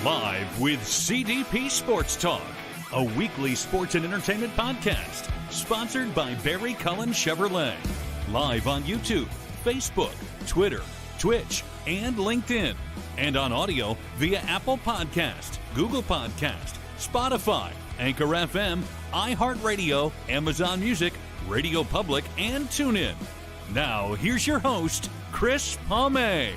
Live with CDP Sports Talk, a weekly sports and entertainment podcast sponsored by Barry Cullen Chevrolet. Live on YouTube, Facebook, Twitter, Twitch, and LinkedIn. And on audio via Apple Podcast, Google Podcast, Spotify, Anchor FM, iHeartRadio, Amazon Music, Radio Public, and TuneIn. Now, here's your host, Chris Palme.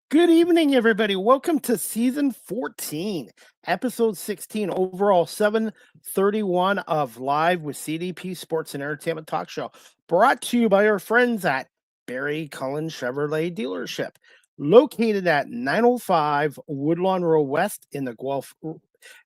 Good evening, everybody. Welcome to season 14, episode 16, overall 731 of Live with CDP Sports and Entertainment Talk Show, brought to you by our friends at Barry Cullen Chevrolet Dealership, located at 905 Woodlawn Row West in the Guelph.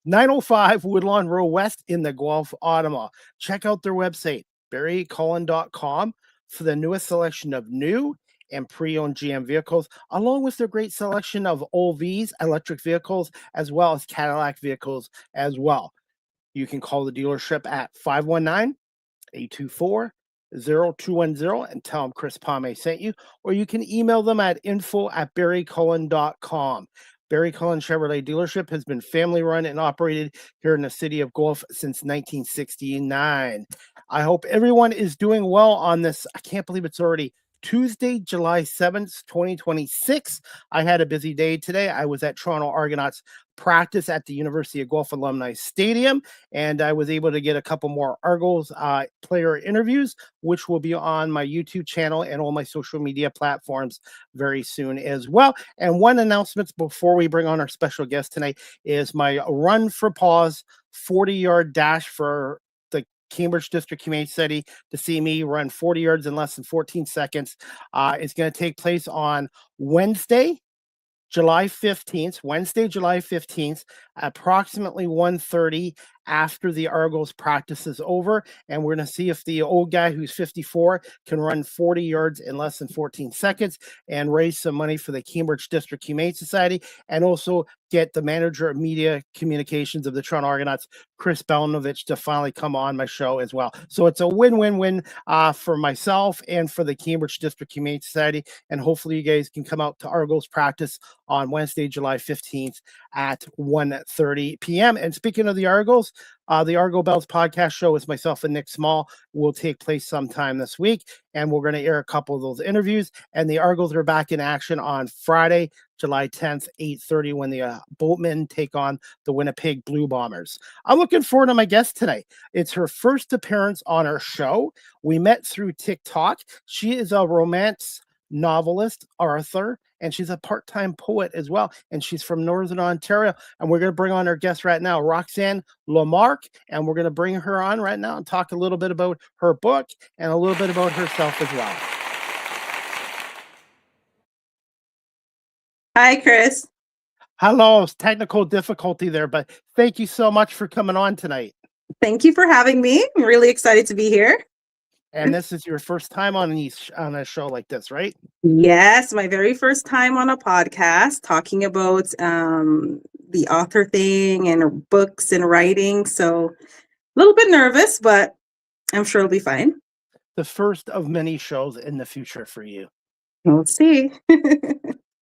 905 Woodlawn Row West in the Guelph, Ottawa. Check out their website, barrycullen.com, for the newest selection of new and pre-owned GM vehicles, along with their great selection of OVs, electric vehicles, as well as Cadillac vehicles as well. You can call the dealership at 519-824-0210 and tell them Chris Palme sent you, or you can email them at info@barrycullen.com. Barry Cullen Chevrolet Dealership has been family run and operated here in the city of Guelph since 1969. I hope everyone is doing well on this. I can't believe it's already Tuesday, July 7th, 2026. I had a busy day today. I was at Toronto Argonauts practice at the University of Guelph Alumni Stadium, and I was able to get a couple more Argos player interviews, which will be on my YouTube channel and all my social media platforms very soon as well. And one announcement before we bring on our special guest tonight is my Run for Pause 40-yard dash for the Cambridge District Humane Society to see me run 40 yards in less than 14 seconds. It's going to take place on Wednesday, July 15th, approximately 1:30 after the Argos practice is over. And we're going to see if the old guy who's 54 can run 40 yards in less than 14 seconds and raise some money for the Cambridge District Humane Society, and also get the manager of media communications of the Toronto Argonauts, Chris Belnovich, to finally come on my show as well. So it's a win-win-win for myself and for the Cambridge District Humane Society. And hopefully you guys can come out to Argos practice on Wednesday, July 15th at 1:30 p.m. And speaking of the Argos, the Argo Bells podcast show with myself and Nick Small will take place sometime this week, and we're going to air a couple of those interviews. And the Argos are back in action on Friday, July 10th, 8:30, when the Boatmen take on the Winnipeg Blue Bombers. I'm looking forward to my guest tonight. It's her first appearance on our show. We met through TikTok. She is a romance novelist, author, and she's a part-time poet as well. And she's from Northern Ontario. And we're going to bring on our guest right now, Roxanne LoMarc. And we're going to bring her on right now and talk a little bit about her book and a little bit about herself as well. Hi, Chris. Hello. Technical difficulty there, but thank you so much for coming on tonight. Thank you for having me. I'm really excited to be here. And this is your first time on a show like this, right? Yes, my very first time on a podcast talking about the author thing and books and writing. So a little bit nervous, but I'm sure it'll be fine. The first of many shows in the future for you. We'll see.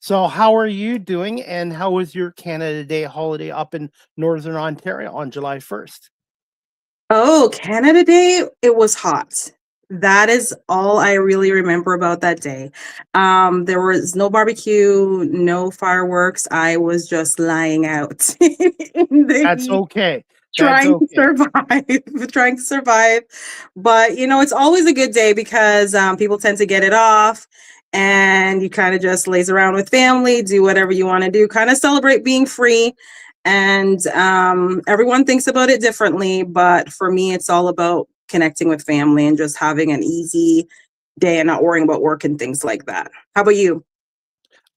So how are you doing, and how was your Canada Day holiday up in Northern Ontario on July 1st? Oh, Canada Day, it was hot. That is all I really remember about that day. There was no barbecue, no fireworks. I was just lying out in the That's heat, okay. trying to survive. But it's always a good day because people tend to get it off, and you kind of just laze around with family, do whatever you want to do, kind of celebrate being free. And everyone thinks about it differently, but for me, it's all about connecting with family and just having an easy day and not worrying about work and things like that. How about you?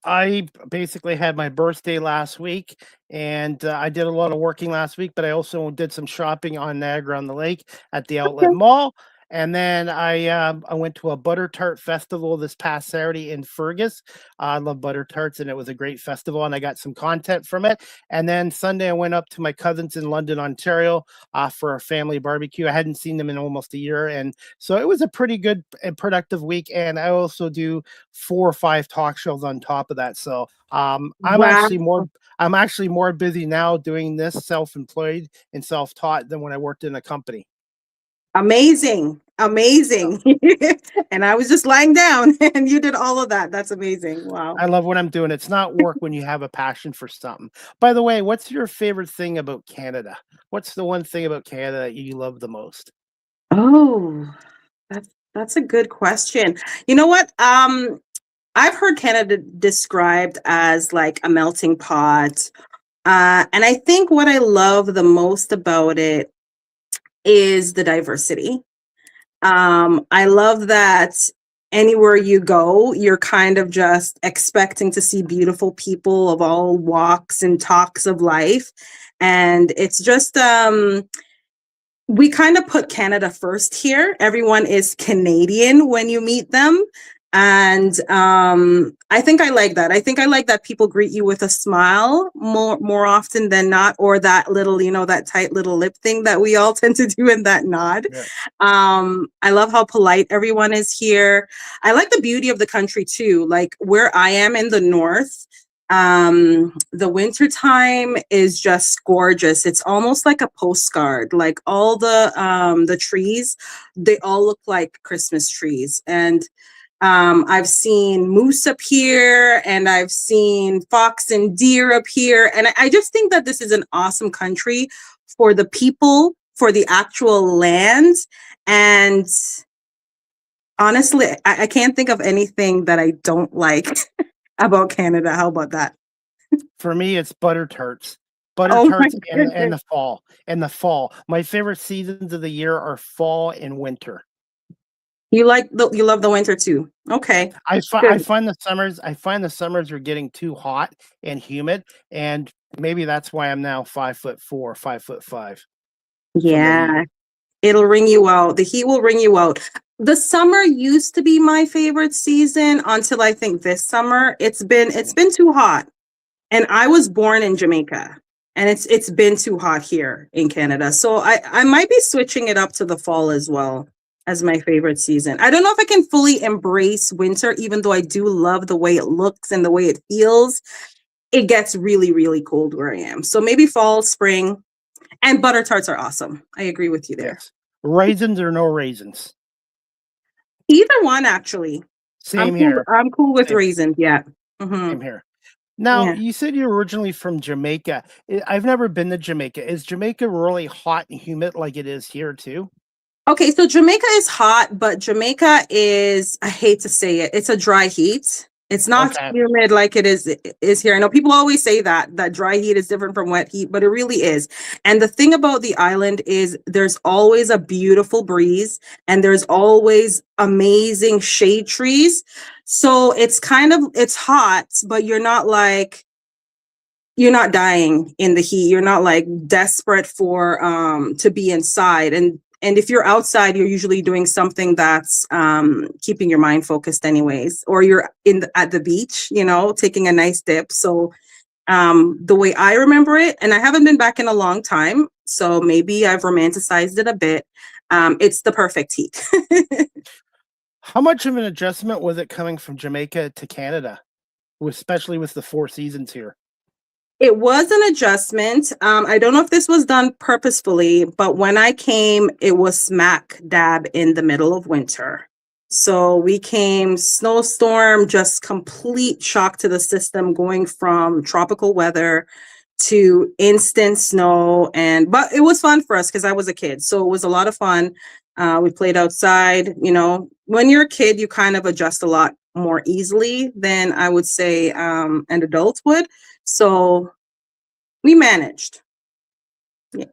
I basically had my birthday last week, and I did a lot of working last week, but I also did some shopping on Niagara on the Lake at the Outlet Mall. And then I went to a butter tart festival this past Saturday in Fergus. I love butter tarts, and it was a great festival, and I got some content from it. And then Sunday, I went up to my cousins in London, Ontario, for a family barbecue. I hadn't seen them in almost a year, and so it was a pretty good and productive week. And I also do 4 or 5 talk shows on top of that. So Wow. I'm actually more busy now doing this self-employed and self-taught than when I worked in a company. Amazing. So Amazing. And I was just lying down and you did all of that. That's amazing. Wow. I love what I'm doing. It's not work when you have a passion for something. By the way, what's your favorite thing about Canada? What's the one thing about Canada that you love the most? Oh, that's a good question. You know what? I've heard Canada described as like a melting pot. And I think what I love the most about it is the diversity. I love that anywhere you go, you're kind of just expecting to see beautiful people of all walks and talks of life. And it's just we kind of put Canada first here. Everyone is Canadian when you meet them. And I think I like that. I think I like that people greet you with a smile more often than not, or that little, that tight little lip thing that we all tend to do in that nod. Yeah. I love how polite everyone is here. I like the beauty of the country too. Like where I am in the north, the winter time is just gorgeous. It's almost like a postcard. Like all the trees, they all look like Christmas trees. And I've seen moose up here, and I've seen fox and deer up here. And I just think that this is an awesome country for the people, for the actual land. And honestly, I can't think of anything that I don't like about Canada. How about that? For me, it's butter tarts. Butter Oh my tarts and goodness. the fall. And the fall. My favorite seasons of the year are fall and winter. You love the winter too. Okay. I Good. find the summers are getting too hot and humid, and maybe that's why I'm now 5'4", 5'5" from the heat. Yeah. It'll ring you out. The heat will ring you out. The summer used to be my favorite season until I think this summer. It's been too hot. And I was born in Jamaica, and it's been too hot here in Canada. So I might be switching it up to the fall as well as my favorite season. I don't know if I can fully embrace winter, even though I do love the way it looks and the way it feels. It gets really, really cold where I am. So maybe fall, spring, and butter tarts are awesome. I agree with you there. Yes. Raisins or no raisins? Either one, actually. I'm Same cool. here. I'm cool with Same, raisins. Yeah. Hmm. same here. Now, Yeah. you said you're originally from Jamaica. I've never been to Jamaica. Is Jamaica really hot and humid like it is here too? Okay, so Jamaica is hot, but Jamaica is, I hate to say it, it's a dry heat. It's not Okay. humid like it is here. I know people always say that dry heat is different from wet heat, but it really is. And the thing about the island is there's always a beautiful breeze, and there's always amazing shade trees. So it's hot, but you're not dying in the heat. You're not like desperate for to be inside. And if you're outside, you're usually doing something that's keeping your mind focused anyways, or you're at the beach, taking a nice dip. So the way I remember it, and I haven't been back in a long time, so maybe I've romanticized it a bit. It's the perfect heat. How much of an adjustment was it coming from Jamaica to Canada, especially with the 4 seasons here? It was an adjustment. I don't know if this was done purposefully, but when I came, it was smack dab in the middle of winter. So we came snowstorm, just complete shock to the system, going from tropical weather to instant snow. But it was fun for us because I was a kid. So it was a lot of fun. We played outside. When you're a kid, you kind of adjust a lot more easily than I would say an adult would. So we managed. Yeah.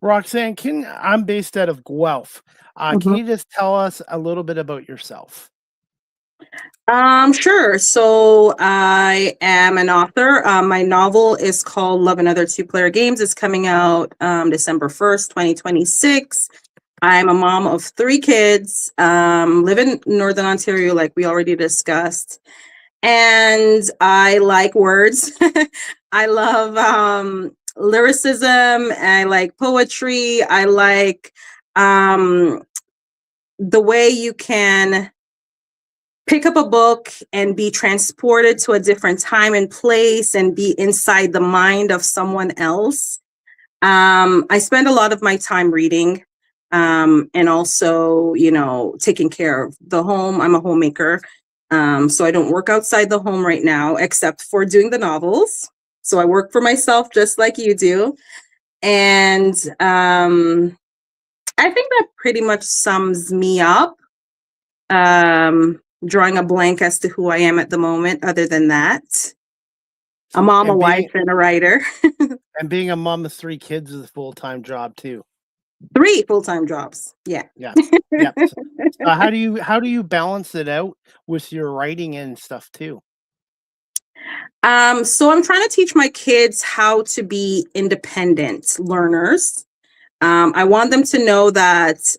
Roxanne, I'm based out of Guelph. Can Mhm. you just tell us a little bit about yourself? Sure. So I am an author. My novel is called Love and Other Two-Player Games. It's coming out December 1st, 2026. I'm a mom of 3 kids, live in Northern Ontario, like we already discussed. And I like words. I love lyricism. I like poetry. I like um, the way you can pick up a book and be transported to a different time and place and be inside the mind of someone else. I spend a lot of my time reading, and also, taking care of the home. I'm a homemaker. So I don't work outside the home right now, except for doing the novels. So I work for myself just like you do. And I think that pretty much sums me up. Drawing a blank as to who I am at the moment, other than that. A mom, a And wife, being and a writer. and being a mom of 3 kids is a full-time job too. 3 full-time jobs. Yeah. Yes. Yep. So how do you balance it out with your writing and stuff too? So I'm trying to teach my kids how to be independent learners. I want them to know that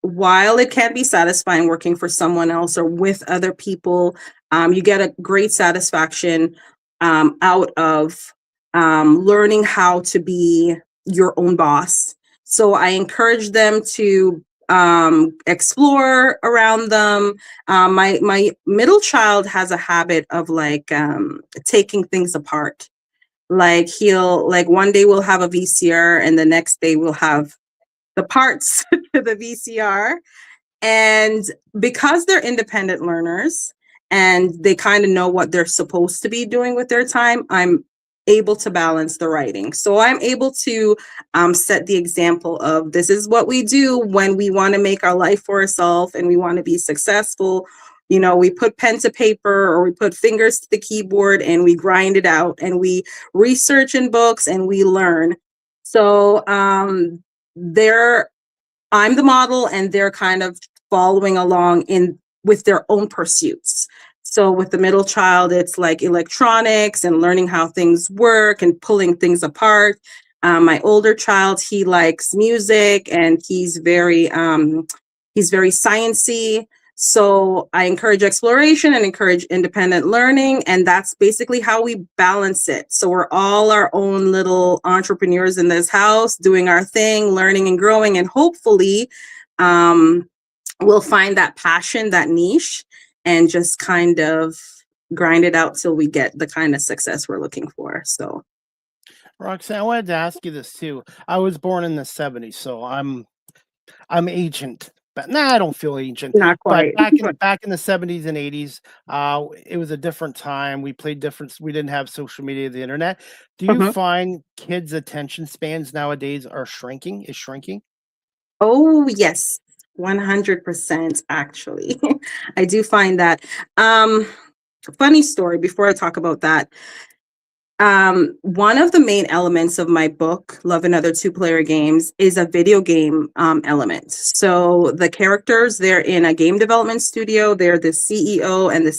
while it can be satisfying working for someone else or with other people, you get a great satisfaction out of learning how to be your own boss. So I encourage them to explore around them. My middle child has a habit of like taking things apart. Like he'll like one day we'll have a VCR and the next day we'll have the parts to the VCR. And because they're independent learners and they kind of know what they're supposed to be doing with their time, I'm able to balance the writing. So I'm able to set the example of this is what we do when we want to make our life for ourselves and we want to be successful. We put pen to paper or we put fingers to the keyboard and we grind it out and we research in books and we learn. So they're I'm the model and they're kind of following along in with their own pursuits. So with the middle child, it's like electronics and learning how things work and pulling things apart. My older child, he likes music and he's very sciencey. So I encourage exploration and encourage independent learning. And that's basically how we balance it. So we're all our own little entrepreneurs in this house, doing our thing, learning and growing. And hopefully we'll find that passion, that niche, and just kind of grind it out till we get the kind of success we're looking for. So Roxanne, I wanted to ask you this too. I was born in the 70s, so I'm ancient. But I don't feel ancient. not But quite. back in the 70s and 80s, it was a different time. We played different. We didn't have social media, the internet. Do you Mhm. find kids' attention spans nowadays are shrinking? Is shrinking? Oh, yes. 100% actually. I do find that. Funny story before I talk about that. One of the main elements of my book, Love and Other Two-Player Games, is a video game element. So the characters, they're in a game development studio. They're the CEO and the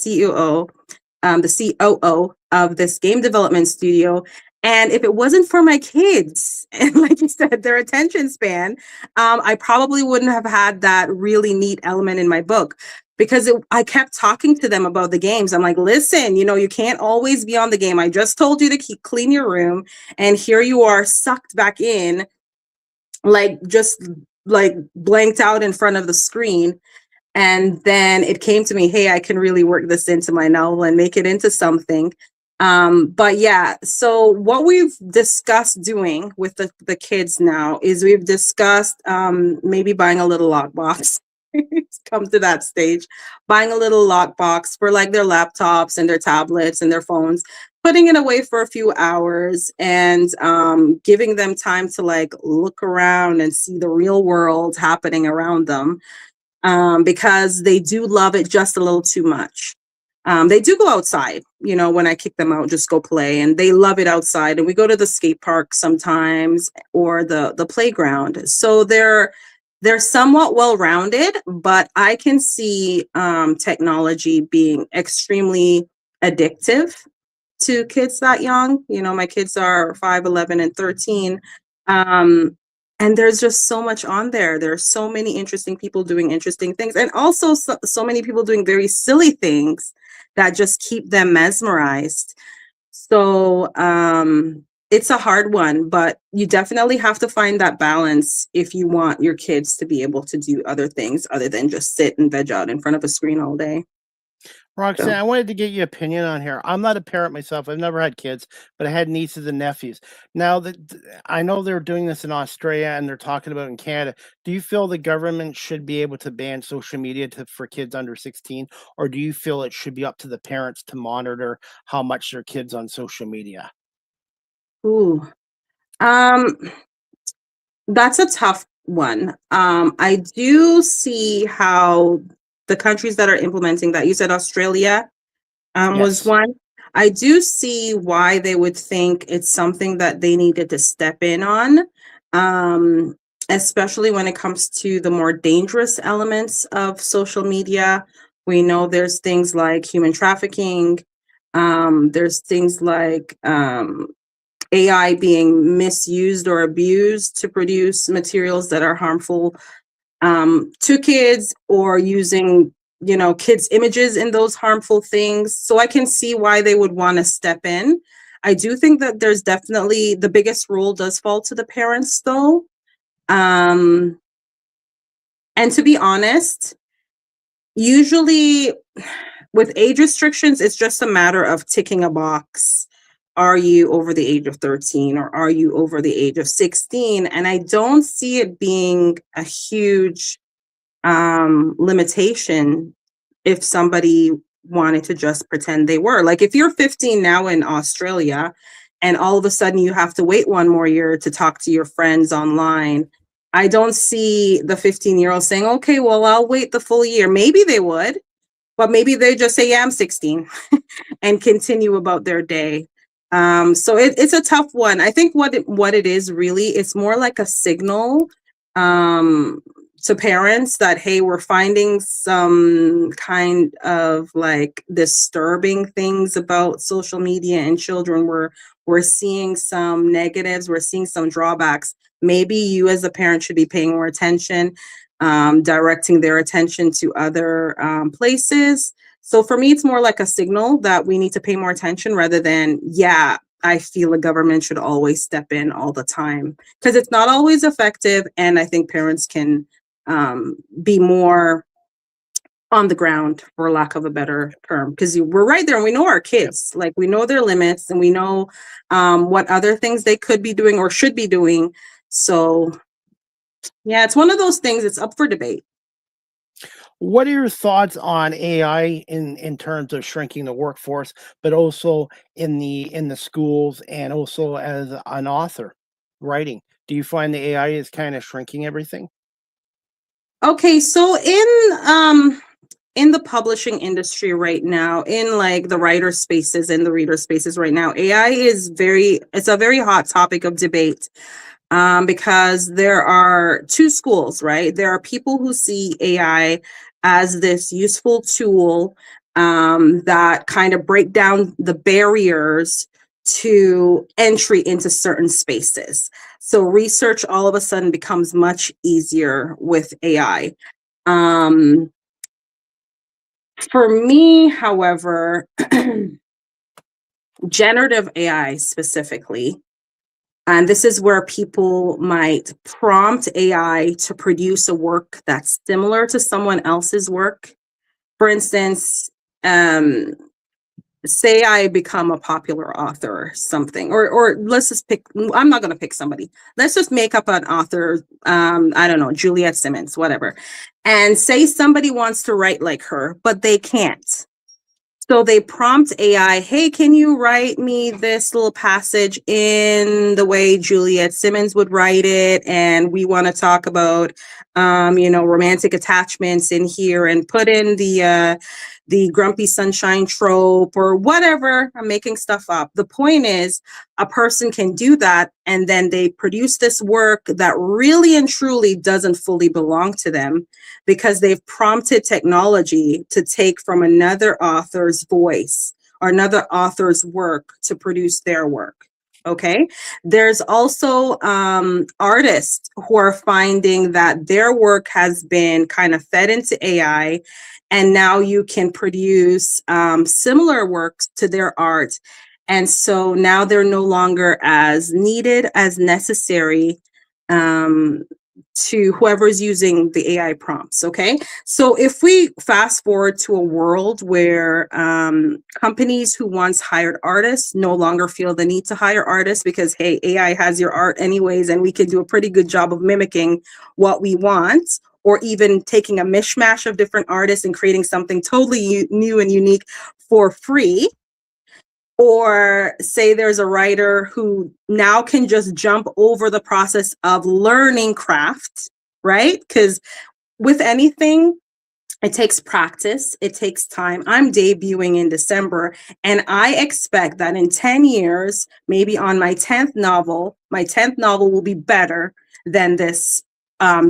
COO of this game development studio. And if it wasn't for my kids, and like you said, their attention span, I probably wouldn't have had that really neat element in my book because I kept talking to them about the games. I'm like, listen, you can't always be on the game. I just told you to clean your room, and here you are sucked back in, like just like blanked out in front of the screen. And then it came to me, hey, I can really work this into my novel and make it into something. But yeah, so what we've discussed doing with the kids now is we've discussed maybe buying a little lockbox. It's come to that stage, buying a little lockbox for like their laptops and their tablets and their phones, putting it away for a few hours and giving them time to like look around and see the real world happening around them, because they do love it just a little too much. They do go outside, when I kick them out, just go play, and they love it outside. And we go to the skate park sometimes or the playground. So they're somewhat well-rounded, but I can see technology being extremely addictive to kids that young. My kids are 5, 11, and 13. And there's just so much on there. There are so many interesting people doing interesting things, and also so many people doing very silly things that just keep them mesmerized. So it's a hard one, but you definitely have to find that balance if you want your kids to be able to do other things other than just sit and veg out in front of a screen all day. Roxanne, So. I wanted to get your opinion on here. I'm not a parent myself. I've never had kids, but I had nieces and nephews. Now that I know they're doing this in Australia and they're talking about it in Canada, do you feel the government should be able to ban social media for kids under 16, or do you feel it should be up to the parents to monitor how much their kids on social media? Ooh. Um, that's a tough one. I do see how the countries that are implementing that, you said Australia was Yes. one. I do see why they would think it's something that they needed to step in on, um, especially when it comes to the more dangerous elements of social media. We know there's things like human trafficking. There's things like AI being misused or abused to produce materials that are harmful to kids, or using kids images in those harmful things. So I can see why they would want to step in. I do think that there's definitely the biggest role does fall to the parents though. um and to be honest, usually with age restrictions, it's just a matter of ticking a box. Are you over the age of 13, or are you over the age of 16? And I don't see it being a huge limitation if somebody wanted to just pretend they were. Like if you're 15 now in Australia and all of a sudden you have to wait one more year to talk to your friends online, I don't see the 15-year-old saying, okay, well, I'll wait the full year. Maybe they would, but maybe they just say, yeah, I'm 16 and continue about their day. So it's a tough one. I think what it is really, it's more like a signal um, to parents that, hey, we're finding some kind of like disturbing things about social media and children. We're seeing some negatives. We're seeing some drawbacks. Maybe you as a parent should be paying more attention, directing their attention to other places. So for me, it's more like a signal that we need to pay more attention rather than, yeah, I feel the government should always step in all the time, because it's not always effective. And I think parents can be more on the ground, for lack of a better term, because we're right there and we know our kids, like we know their limits and we know what other things they could be doing or should be doing. So yeah, it's one of those things. It's up for debate. What are your thoughts on AI in terms of shrinking the workforce, but also in the schools and also as an author writing? Do you find the AI is kind of shrinking everything? Okay, so in the publishing industry right now, in like the writer spaces and the reader spaces right now, AI is it's a very hot topic of debate, because there are two schools, right? There are people who see AI as this useful tool that kind of break down the barriers to entry into certain spaces. So research all of a sudden becomes much easier with AI. Um, for me, however, generative AI specifically, and this is where people might prompt AI to produce a work that's similar to someone else's work. For instance, say I become a popular author or something, or let's just pick, I'm not going to pick somebody. Let's just make up an author. I don't know, Juliet Simmons, whatever. And say somebody wants to write like her, but they can't. So they prompt AI, hey, can you write me this little passage in the way Juliet Simmons would write it? And we want to talk about, romantic attachments in here, and put in the grumpy sunshine trope or whatever. I'm making stuff up. The point is, a person can do that, and then they produce this work that really and truly doesn't fully belong to them, because they've prompted technology to take from another author's voice or another author's work to produce their work. Okay. There's also artists who are finding that their work has been kind of fed into AI, and now you can produce similar works to their art. And so now they're no longer as needed, as necessary um, to whoever's using the AI prompts. Okay. So if we fast forward to a world where companies who once hired artists no longer feel the need to hire artists because, hey, AI has your art anyways, and we can do a pretty good job of mimicking what we want, or even taking a mishmash of different artists and creating something totally new and unique for free. Or say there's a writer who now can just jump over the process of learning craft, right? Because with anything, it takes practice, it takes time. I'm debuting in December, and I expect that in 10 years, maybe on my 10th novel will be better than this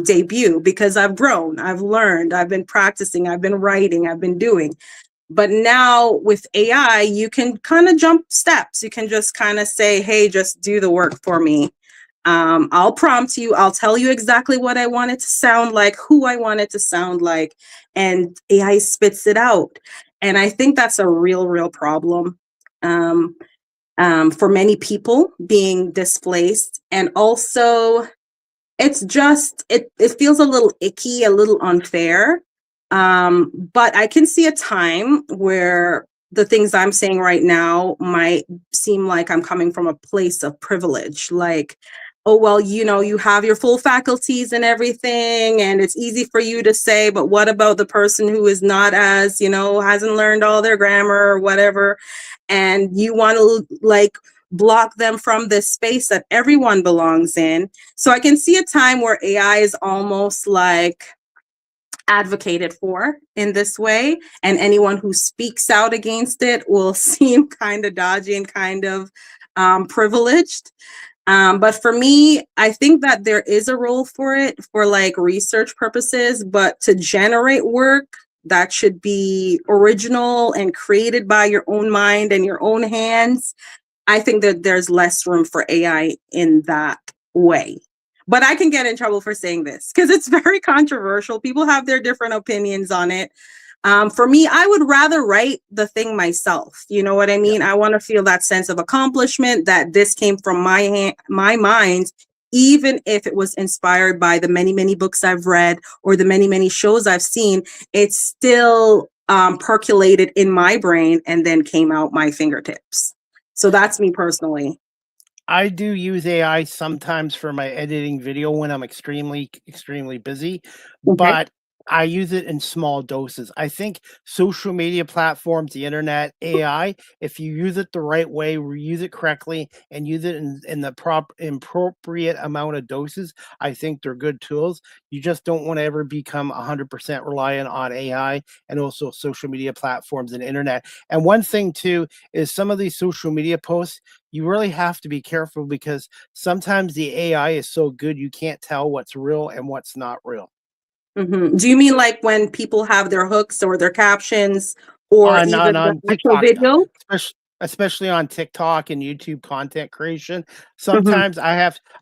debut, because I've grown, I've learned, I've been practicing, I've been writing, I've been doing. But now with AI, you can kind of jump steps. You can just kind of say, hey, just do the work for me. I'll prompt you. I'll tell you exactly what I want it to sound like, who I want it to sound like, and AI spits it out. And I think that's a real problem for many people being displaced. And also, it's just, it feels a little icky, a little unfair. But I can see a time where the things I'm saying right now might seem like I'm coming from a place of privilege. Like, oh, well, you have your full faculties and everything, and it's easy for you to say, but what about the person who is not as, hasn't learned all their grammar or whatever, and you want to like block them from this space that everyone belongs in. So I can see a time where AI is almost like advocated for in this way, and anyone who speaks out against it will seem kind of dodgy and kind of privileged. But for me, I think that there is a role for it for like research purposes, but to generate work that should be original and created by your own mind and your own hands, I think that there's less room for AI in that way. But I can get in trouble for saying this because it's very controversial. People have their different opinions on it. For me, I would rather write the thing myself. You know what I mean? I want to feel that sense of accomplishment, that this came from my mind, even if it was inspired by the many books I've read or the many shows I've seen. It's still percolated in my brain and then came out my fingertips. So that's me personally. I do use AI sometimes for my editing video when I'm extremely busy, Okay. but I use it in small doses. I think social media platforms, the internet, AI, if you use it the right way, use it correctly, and use it in the appropriate amount of doses, I think they're good tools. You just don't want to ever become 100% reliant on AI and also social media platforms and internet. And one thing too is some of these social media posts, you really have to be careful because sometimes the AI is so good you can't tell what's real and what's not real. Do you mean like when people have their hooks or their captions or even the On actual TikTok, video? especially on TikTok and YouTube content creation. Mhm. Sometimes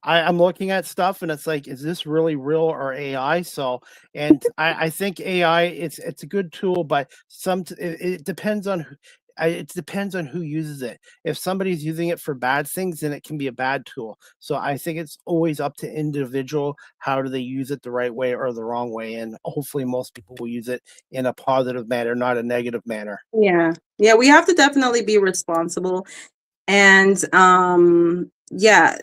I'm looking at stuff and it's like, is this really real or AI? So, and I think AI, it's a good tool, but it depends on it depends on who uses it. If somebody's using it for bad things, then it can be a bad tool. So I think it's always up to individual. How do they use it the right way or the wrong way? And hopefully most people will use it in a positive manner, not a negative manner. Yeah. Yeah, we have to definitely be responsible. And yeah,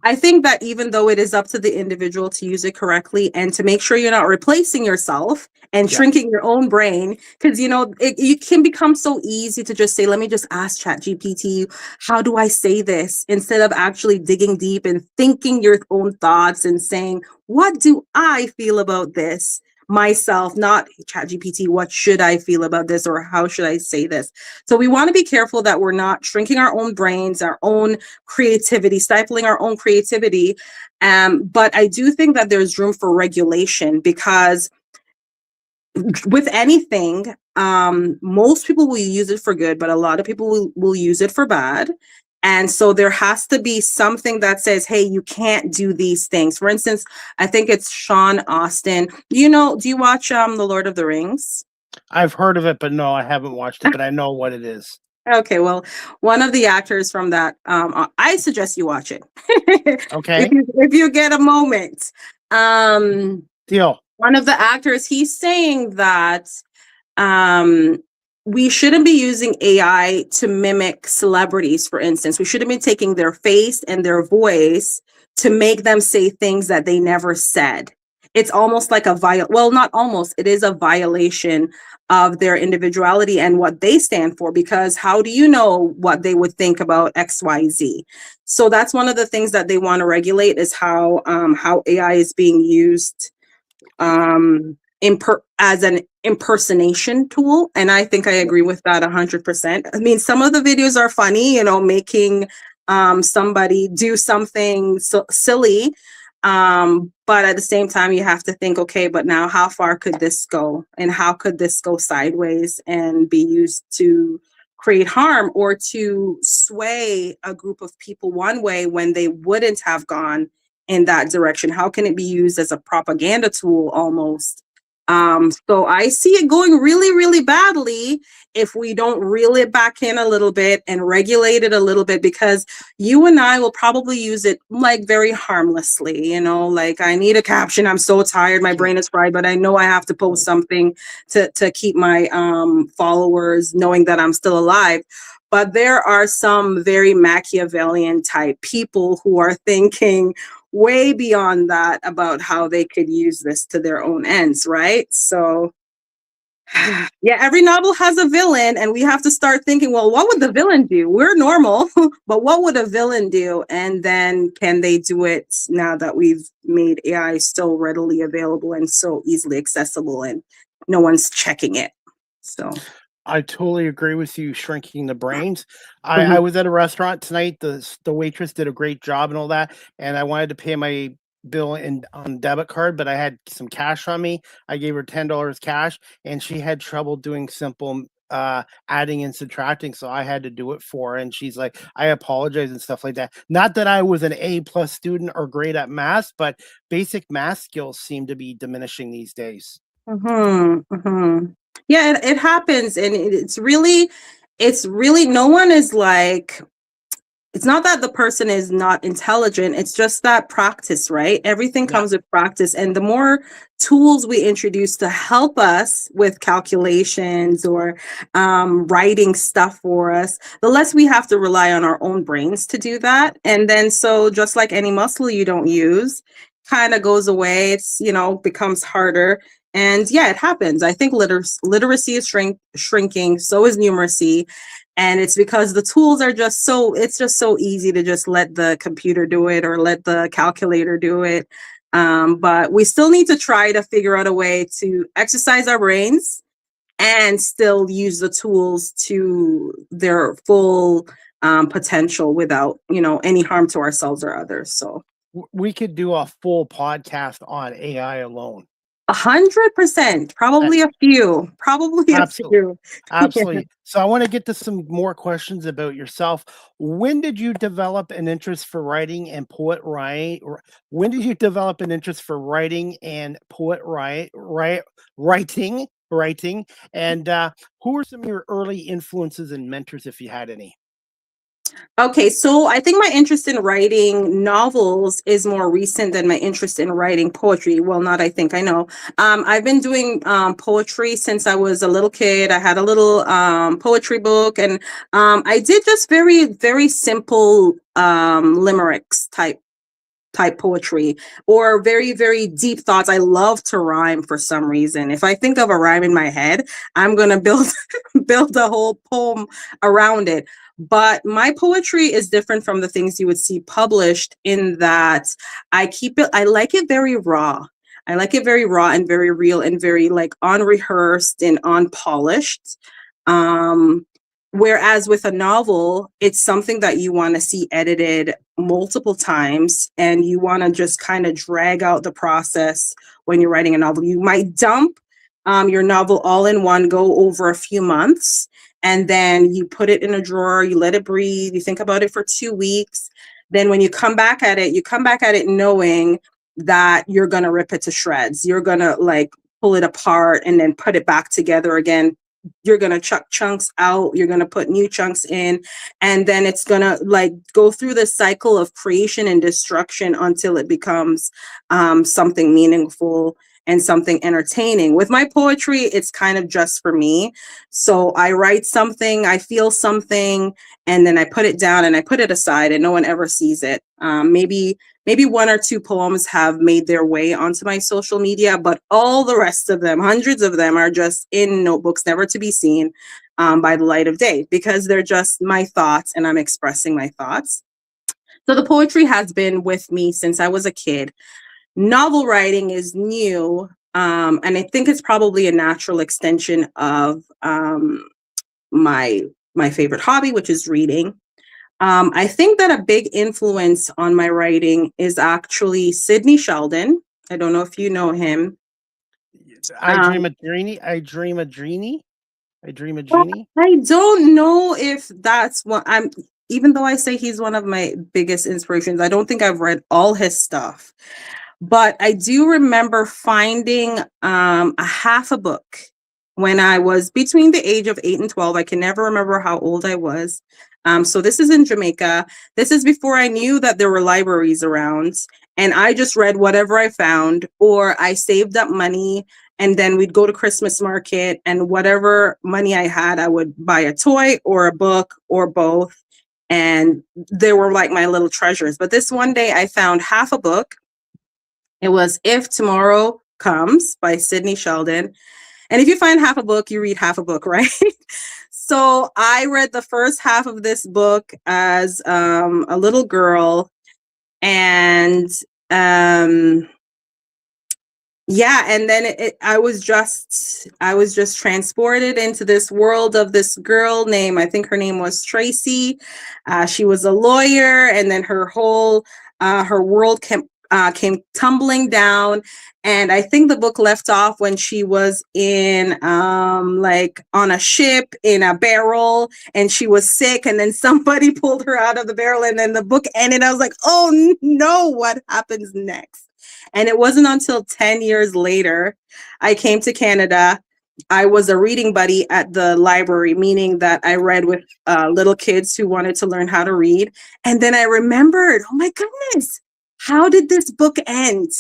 I think that even though it is up to the individual to use it correctly and to make sure you're not replacing yourself and Yeah. shrinking your own brain, because it can become so easy to just say, let me just ask ChatGPT, how do I say this? Instead of actually digging deep and thinking your own thoughts and saying, what do I feel about this? Myself, not ChatGPT, what should I feel about this or how should I say this? So we want to be careful that we're not shrinking our own brains, our own creativity, stifling our own creativity. But I do think that there's room for regulation because with anything, most people will use it for good, but a lot of people will use it for bad. And so there has to be something that says, hey, you can't do these things. For instance, I think it's Sean Austin. Do you watch The Lord of the Rings? I've heard of it, but no, I haven't watched it, but I know what it is. Okay, well, one of the actors from that, I suggest you watch it. Okay. If you get a moment. Deal. One of the actors, he's saying that we shouldn't be using AI to mimic celebrities, for instance. We shouldn't be taking their face and their voice to make them say things that they never said. It's almost like not almost, it is a violation of their individuality and what they stand for, because how do you know what they would think about XYZ? So that's one of the things that they want to regulate, is how AI is being used as an impersonation tool. And I think I agree with that 100%. I mean, some of the videos are funny, making somebody do something silly. But at the same time, you have to think, okay, but now how far could this go? And how could this go sideways and be used to create harm or to sway a group of people one way when they wouldn't have gone in that direction? How can it be used as a propaganda tool almost? So I see it going really, really badly if we don't reel it back in a little bit and regulate it a little bit, because you and I will probably use it like very harmlessly, like I need a caption. I'm so tired. My brain is fried, but I know I have to post something to keep my followers knowing that I'm still alive. But there are some very Machiavellian type people who are thinking way beyond that about how they could use this to their own ends, right? So yeah, every novel has a villain, and we have to start thinking, well, what would the villain do? We're normal, but what would a villain do? And then can they do it now that we've made AI so readily available and so easily accessible and no one's checking it? So I totally agree with you, shrinking the brains. I was at a restaurant tonight. The waitress did a great job and all that, and I wanted to pay my bill on debit card, but I had some cash on me. I gave her $10 cash, and she had trouble doing simple adding and subtracting, so I had to do it for her. And she's like, I apologize and stuff like that. Not that I was an A+ student or great at math, but basic math skills seem to be diminishing these days. Yeah, it happens, and it's really no one is like, it's not that the person is not intelligent, it's just that practice, right? Everything comes with practice, and the more tools we introduce to help us with calculations or writing stuff for us, the less we have to rely on our own brains to do that. And then so just like any muscle you don't use kind of goes away, it's becomes harder. And yeah, it happens. I think literacy is shrinking, so is numeracy. And it's because the tools are it's just so easy to just let the computer do it or let the calculator do it. But we still need to try to figure out a way to exercise our brains and still use the tools to their full potential without, any harm to ourselves or others. So we could do a full podcast on AI alone. 100%, probably a few. Absolutely. Yeah. So I want to get to some more questions about yourself. When did you develop an interest for writing and poet writing? When did you develop an interest for writing and poet writing? And who were some of your early influences and mentors, if you had any? Okay, so I think my interest in writing novels is more recent than my interest in writing poetry. Well, not I think, I know. I've been doing poetry since I was a little kid. I had a little poetry book, and I did just very, very simple limericks type poetry, or very, very deep thoughts. I love to rhyme for some reason. If I think of a rhyme in my head, I'm gonna build a whole poem around it. But my poetry is different from the things you would see published, in that I like it very raw. I like it very raw and very real and very like unrehearsed and unpolished. Whereas with a novel, it's something that you want to see edited multiple times, and you want to just kind of drag out the process. When you're writing a novel, you might dump your novel all in one go over a few months, and then you put it in a drawer, you let it breathe, you think about it for 2 weeks. Then when you come back at it, knowing that you're going to rip it to shreds. You're going to like pull it apart and then put it back together again. You're going to chuck chunks out. You're going to put new chunks in. And then it's going to like go through this cycle of creation and destruction until it becomes something meaningful and something entertaining. With my poetry, it's kind of just for me. So I write something, I feel something, and then I put it down and I put it aside and no one ever sees it. Maybe 1 or 2 poems have made their way onto my social media, but all the rest of them, hundreds of them, are just in notebooks, never to be seen by the light of day, because they're just my thoughts and I'm expressing my thoughts. So the poetry has been with me since I was a kid. Novel writing is new, and I think it's probably a natural extension of my favorite hobby, which is reading. I think that a big influence on my writing is actually Sidney Sheldon. I don't know if you know him. I dream a genie. I dream a genie. I dream a genie. I don't know if that's what I'm. Even though I say he's one of my biggest inspirations, I don't think I've read all his stuff. But I do remember finding a half a book when I was between the age of 8 and 12. I can never remember how old I was. So this is in Jamaica. This is before I knew that there were libraries around. And I just read whatever I found, or I saved up money. And then we'd go to Christmas market, and whatever money I had, I would buy a toy or a book or both. And they were like my little treasures. But this one day I found half a book. It was If Tomorrow Comes by Sidney Sheldon. And if you find half a book, you read half a book, right? So I read the first half of this book as a little girl. And yeah, and then I was just transported into this world of this girl named, I think her name was Tracy. She was a lawyer, and then her whole her world came tumbling down. And I think the book left off when she was in like on a ship in a barrel, and she was sick, and then somebody pulled her out of the barrel, and then the book ended. I was like, oh no, what happens next? And it wasn't until 10 years later I came to Canada. I was a reading buddy at the library, meaning that I read with little kids who wanted to learn how to read. And then I remembered, oh my goodness, how did this book end?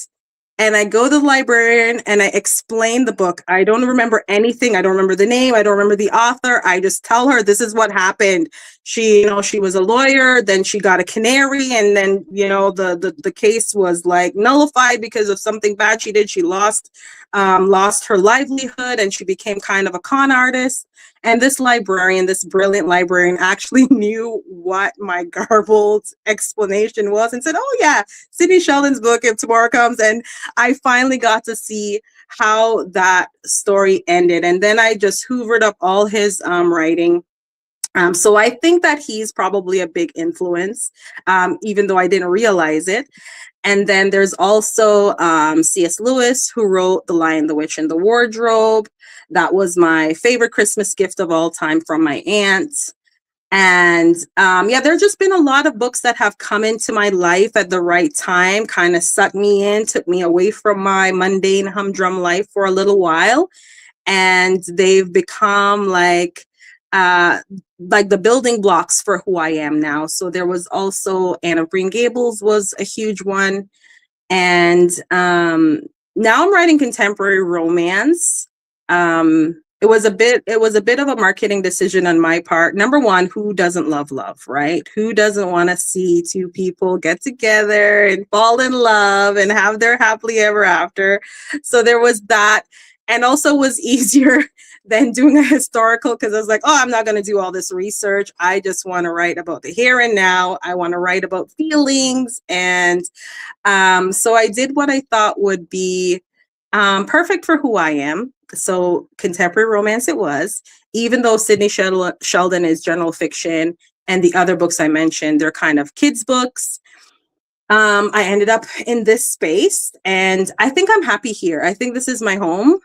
And I go to the librarian and I explain the book. I don't remember anything. I don't remember the name. I don't remember the author. I just tell her this is what happened. She was a lawyer. Then she got a canary, and then the case was like nullified because of something bad she did. She lost her livelihood, and she became kind of a con artist. And this librarian, this brilliant librarian, actually knew what my garbled explanation was and said, oh yeah, Sidney Sheldon's book, If Tomorrow Comes. And I finally got to see how that story ended. And then I just hoovered up all his writing. So I think that he's probably a big influence, even though I didn't realize it. And then there's also C.S. Lewis, who wrote The Lion, the Witch, and the Wardrobe. That was my favorite Christmas gift of all time from my aunt. And there's just been a lot of books that have come into my life at the right time, kind of sucked me in, took me away from my mundane humdrum life for a little while. And they've become like the building blocks for who I am now. So there was also Anne of Green Gables was a huge one. And now I'm writing contemporary romance. It was a bit of a marketing decision on my part. Number one, who doesn't love love, right? Who doesn't want to see two people get together and fall in love and have their happily ever after? So there was that. And also was easier than doing a historical, because I was like, oh, I'm not going to do all this research. I just want to write about the here and now. I want to write about feelings. And so I did what I thought would be perfect for who I am. So contemporary romance it was, even though Sidney Sheldon is general fiction, and the other books I mentioned, they're kind of kids' books. I ended up in this space, and I think I'm happy here. I think this is my home.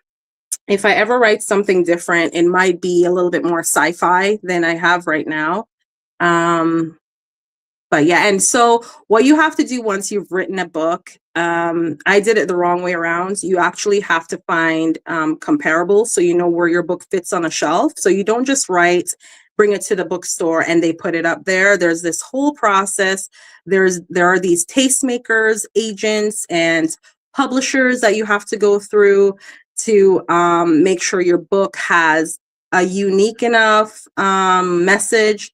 if I ever write something different, it might be a little bit more sci-fi than I have right now. But yeah, and so what you have to do once you've written a book, I did it the wrong way around. You actually have to find comparables so you know where your book fits on a shelf. So you don't just write, bring it to the bookstore and they put it up there. There's this whole process. There are these tastemakers, agents, and publishers that you have to go through to make sure your book has a unique enough message,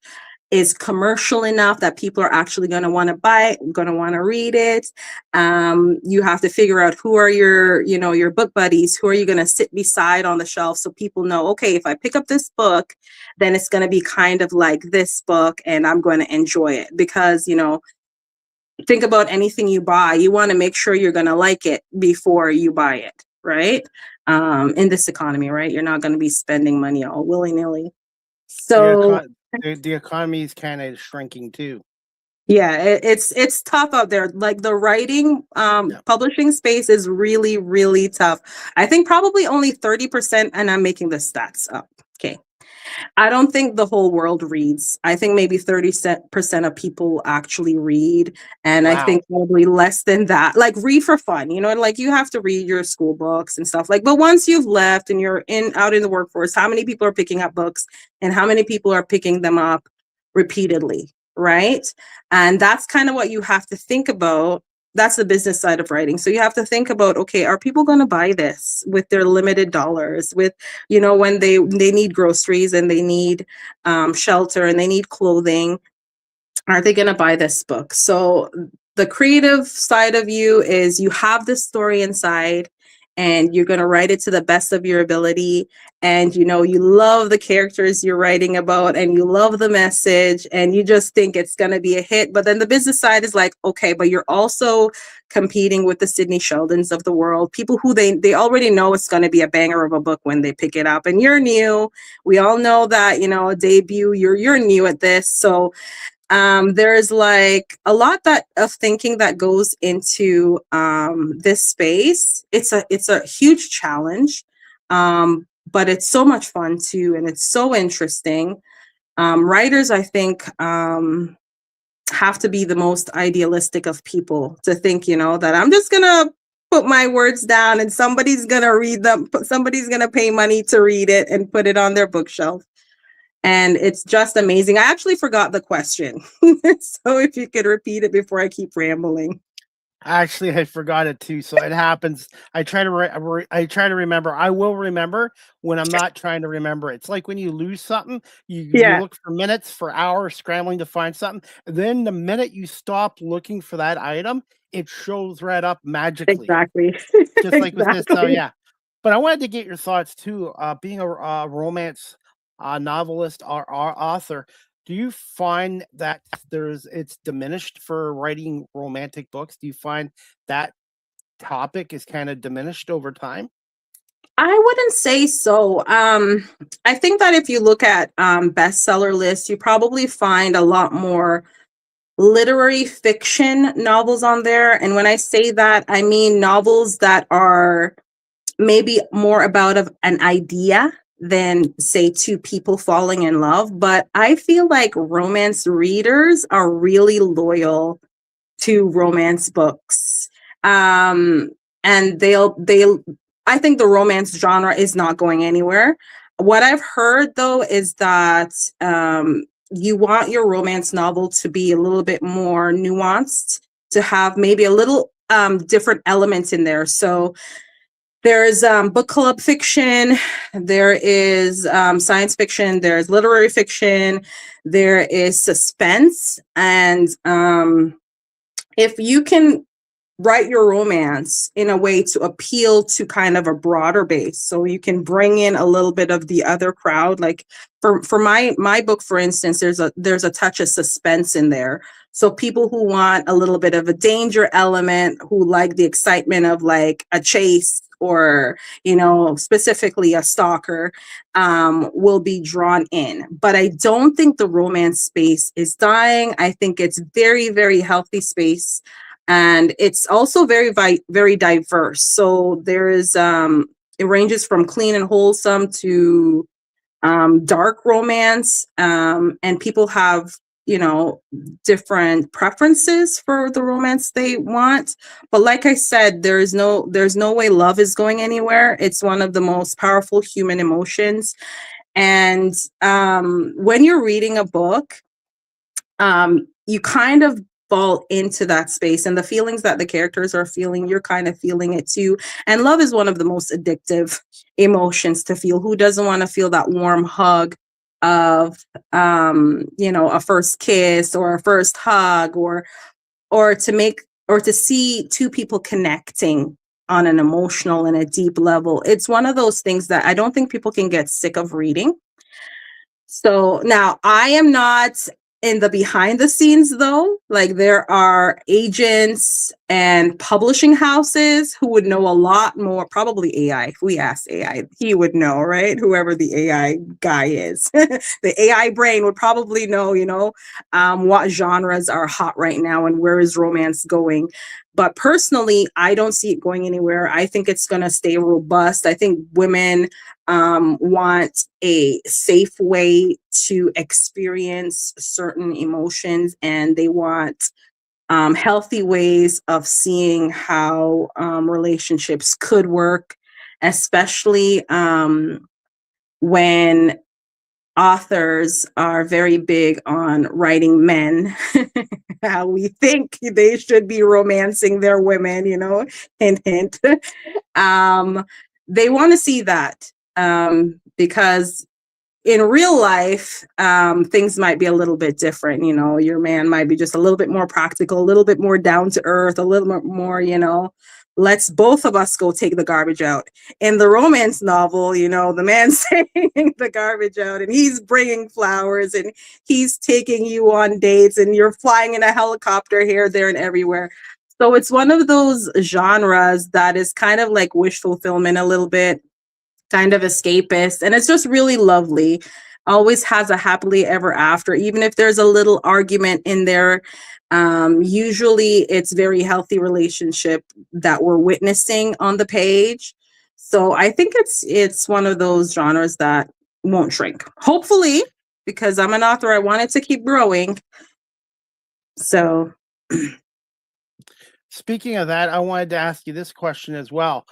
is commercial enough that people are actually going to want to buy it, going to want to read it. You have to figure out who are your book buddies, who are you going to sit beside on the shelf so people know, okay, if I pick up this book, then it's going to be kind of like this book and I'm going to enjoy it. Because, think about anything you buy, you want to make sure you're going to like it before you buy it, right? In this economy, right? You're not going to be spending money all willy-nilly. So the economy is kind of shrinking too. Yeah, it's tough out there. Like the writing, publishing space is really, really tough. I think probably only 30%, and I'm making the stats up. Okay. I don't think the whole world reads. I think maybe 30% of people actually read. And Wow. I think probably less than that, like read for fun, like you have to read your school books and stuff but once you've left and you're out in the workforce, how many people are picking up books and how many people are picking them up repeatedly, right? And that's kind of what you have to think about. That's the business side of writing. So you have to think about, okay, are people going to buy this with their limited dollars, with, when they need groceries and they need shelter and they need clothing, are they going to buy this book? So the creative side of you is you have this story inside and you're going to write it to the best of your ability. And, you love the characters you're writing about and you love the message and you just think it's going to be a hit. But then the business side is like, okay, but you're also competing with the Sidney Sheldons of the world, people who they already know it's going to be a banger of a book when they pick it up. And you're new. We all know that, a debut, you're new at this. So there's like a lot of thinking that goes into this space. It's a huge challenge, but it's so much fun too, and it's so interesting. Writers, I think, have to be the most idealistic of people to think, that I'm just gonna put my words down and somebody's gonna read them. Somebody's gonna pay money to read it and put it on their bookshelf. And it's just amazing. I actually forgot the question. So if you could repeat it before I keep rambling. Actually, I forgot it too. So it happens. I try to remember. I will remember when I'm not trying to remember. It's like when you lose something, you look for minutes, for hours, scrambling to find something. Then the minute you stop looking for that item, it shows right up magically. Exactly. Just like with this. So yeah. But I wanted to get your thoughts too. Being a romance novelist or author, do you find that it's diminished for writing romantic books? Do you find that topic is kind of diminished over time? I wouldn't say so. I think that if you look at bestseller lists, you probably find a lot more literary fiction novels on there. And when I say that, I mean novels that are maybe more about an idea than, say, two people falling in love. But I feel like romance readers are really loyal to romance books. And I think the romance genre is not going anywhere. What I've heard though is that you want your romance novel to be a little bit more nuanced, to have maybe a little different elements in there. So there's book club fiction, there is science fiction, there's literary fiction, there is suspense. And if you can write your romance in a way to appeal to kind of a broader base, so you can bring in a little bit of the other crowd, like for my book, for instance, there's a touch of suspense in there. So people who want a little bit of a danger element, who like the excitement of like a chase or, specifically a stalker, will be drawn in. But I don't think the romance space is dying. I think it's very, very healthy space. And it's also very, very diverse. So there is, it ranges from clean and wholesome to dark romance, and people have, you know, different preferences for the romance they want. But like I said, there's no way love is going anywhere. It's one of the most powerful human emotions. And when you're reading a book, you kind of fall into that space, and the feelings that the characters are feeling, you're kind of feeling it too. And love is one of the most addictive emotions to feel. Who doesn't want to feel that warm hug of you know, a first kiss or a first hug, or to see two people connecting on an emotional and a deep level. It's one of those things that I don't think people can get sick of reading. So now I am not in the behind the scenes though. Like, there are agents and publishing houses who would know a lot more, probably AI. If we asked AI, he would know, right? Whoever the AI guy is. The AI brain would probably know, you know, what genres are hot right now and where is romance going. But personally, I don't see it going anywhere. I think it's going to stay robust. I think women want a safe way to experience certain emotions, and they want healthy ways of seeing how relationships could work, especially when authors are very big on writing men how we think they should be romancing their women, you know, hint hint. They want to see that, because in real life, things might be a little bit different. You know, your man might be just a little bit more practical, a little bit more down to earth, a little bit more, you know, let's both of us go take the garbage out. In the romance novel, you know, the man's taking the garbage out and he's bringing flowers and he's taking you on dates and you're flying in a helicopter here, there, and everywhere. So it's one of those genres that is kind of like wish fulfillment a little bit, kind of escapist, and it's just really lovely. Always has a happily ever after, even if there's a little argument in there. Usually it's very healthy relationship that we're witnessing on the page. So I think it's one of those genres that won't shrink, hopefully, because I'm an author, I want it to keep growing. So Speaking of that, I wanted to ask you this question as well.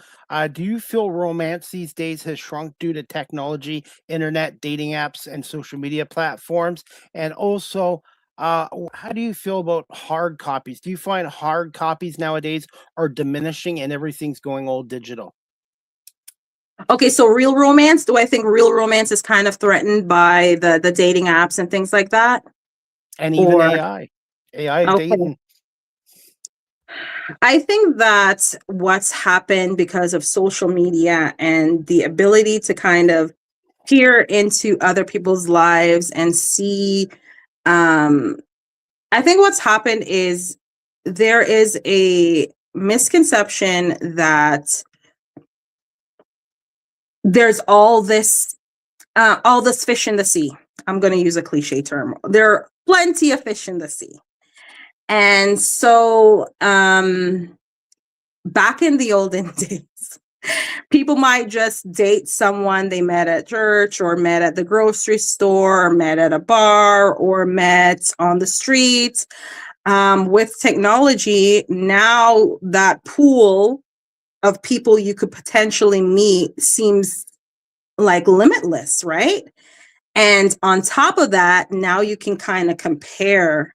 Do you feel romance these days has shrunk due to technology, internet, dating apps, and social media platforms? And also, how do you feel about hard copies? Do you find hard copies nowadays are diminishing and everything's going all digital? okay, so real romance, do I think real romance is kind of threatened by the dating apps and things like that? And even Or AI is okay. dating. I think that what's happened because of social media and the ability to kind of peer into other people's lives and see, I think what's happened is there is a misconception that there's all this fish in the sea. I'm going to use a cliche term. There are plenty of fish in the sea. And so back in the olden days, people might just date someone they met at church or met at the grocery store or met at a bar or met on the street. With technology, now that pool of people you could potentially meet seems like limitless, right? And on top of that, now you can kind of compare,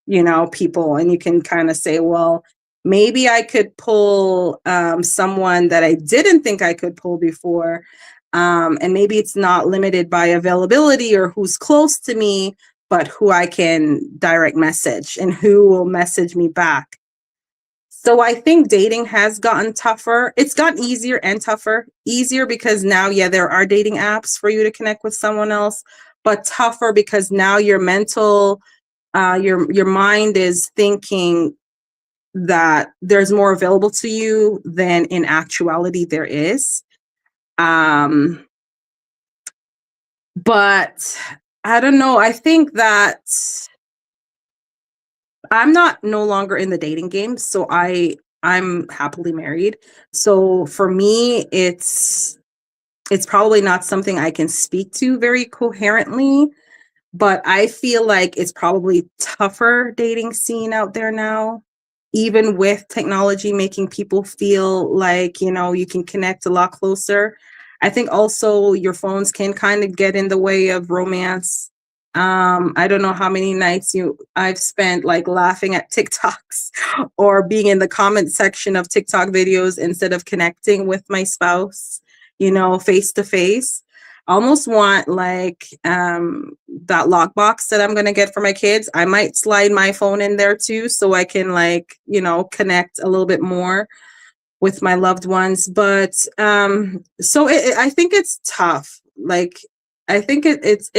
you know, people, and you can kind of say, well, maybe I could pull someone that I didn't think I could pull before. And maybe it's not limited by availability or who's close to me, but who I can direct message and who will message me back. So I think dating has gotten tougher. It's gotten easier and tougher. Easier because now, yeah, there are dating apps for you to connect with someone else, but tougher because now your mind is thinking that there's more available to you than in actuality there is. But I don't know. I think that I'm not no longer in the dating game, so I I'm happily married. So for me, it's probably not something I can speak to very coherently, but I feel like it's probably tougher dating scene out there now, even with technology making people feel like, you can connect a lot closer. I think also your phones can kind of get in the way of romance. I don't know how many nights I've spent like laughing at TikToks or being in the comment section of TikTok videos instead of connecting with my spouse, face to face. I almost want like that lockbox that I'm gonna get for my kids. I might slide my phone in there too, so I can like, connect a little bit more with my loved ones. But so I think it's tough. Like I think it's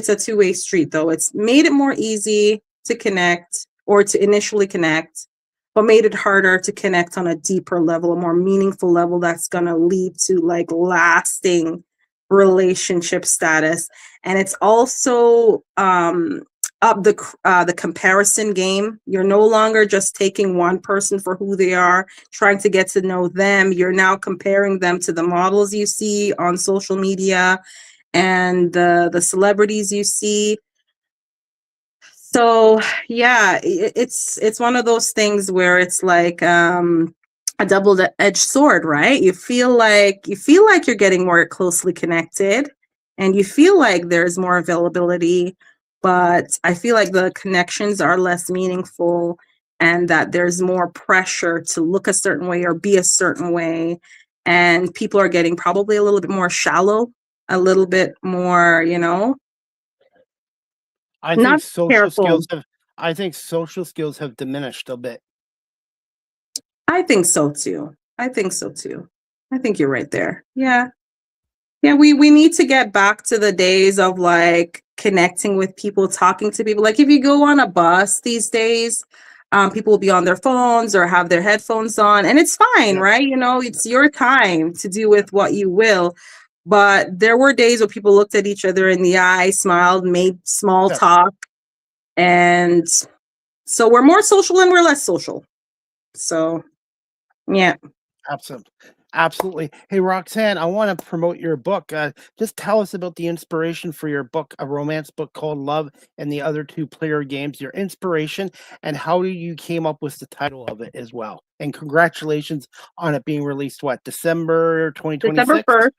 a two-way street though. It's made it more easy to connect or to initially connect, but made it harder to connect on a deeper level, a more meaningful level that's gonna lead to like lasting relationship status. And it's also up the comparison game. You're no longer just taking one person for who they are, trying to get to know them. You're now comparing them to the models you see on social media and the celebrities you see. So yeah, it's one of those things where it's like a double-edged sword, right? You feel like you're getting more closely connected and you feel like there's more availability, but I feel like the connections are less meaningful and that there's more pressure to look a certain way or be a certain way. And people are getting probably a little bit more shallow, a little bit more, I not think social careful. skills have I think social skills have diminished a bit. I think so too. I think so too. I think you're right there. Yeah. Yeah, we need to get back to the days of like connecting with people, talking to people. Like if you go on a bus these days, people will be on their phones or have their headphones on, and it's fine, Yep. right? It's your time to do with what you will. But there were days where people looked at each other in the eye, smiled, made small Yep. talk, and so we're more social and we're less social. So yeah. Absolutely. Absolutely. Hey, Roxanne, I want to promote your book. Just tell us about the inspiration for your book, a romance book called Love and the Other Two Player Games, your inspiration, and how you came up with the title of it as well. And congratulations on it being released, December December 2026? 1st,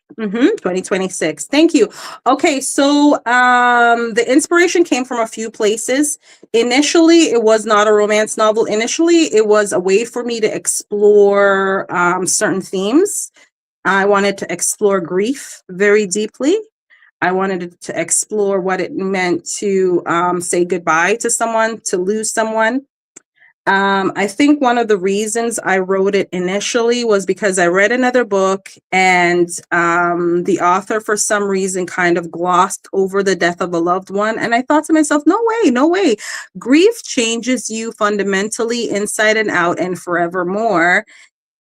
2026. Thank you. Okay, so the inspiration came from a few places. Initially, it was not a romance novel. Initially, it was a way for me to explore certain themes. I wanted to explore grief very deeply. I wanted to explore what it meant to say goodbye to someone, to lose someone. I think one of the reasons I wrote it initially was because I read another book and the author, for some reason, kind of glossed over the death of a loved one. And I thought to myself, no way, no way. Grief changes you fundamentally inside and out and forevermore.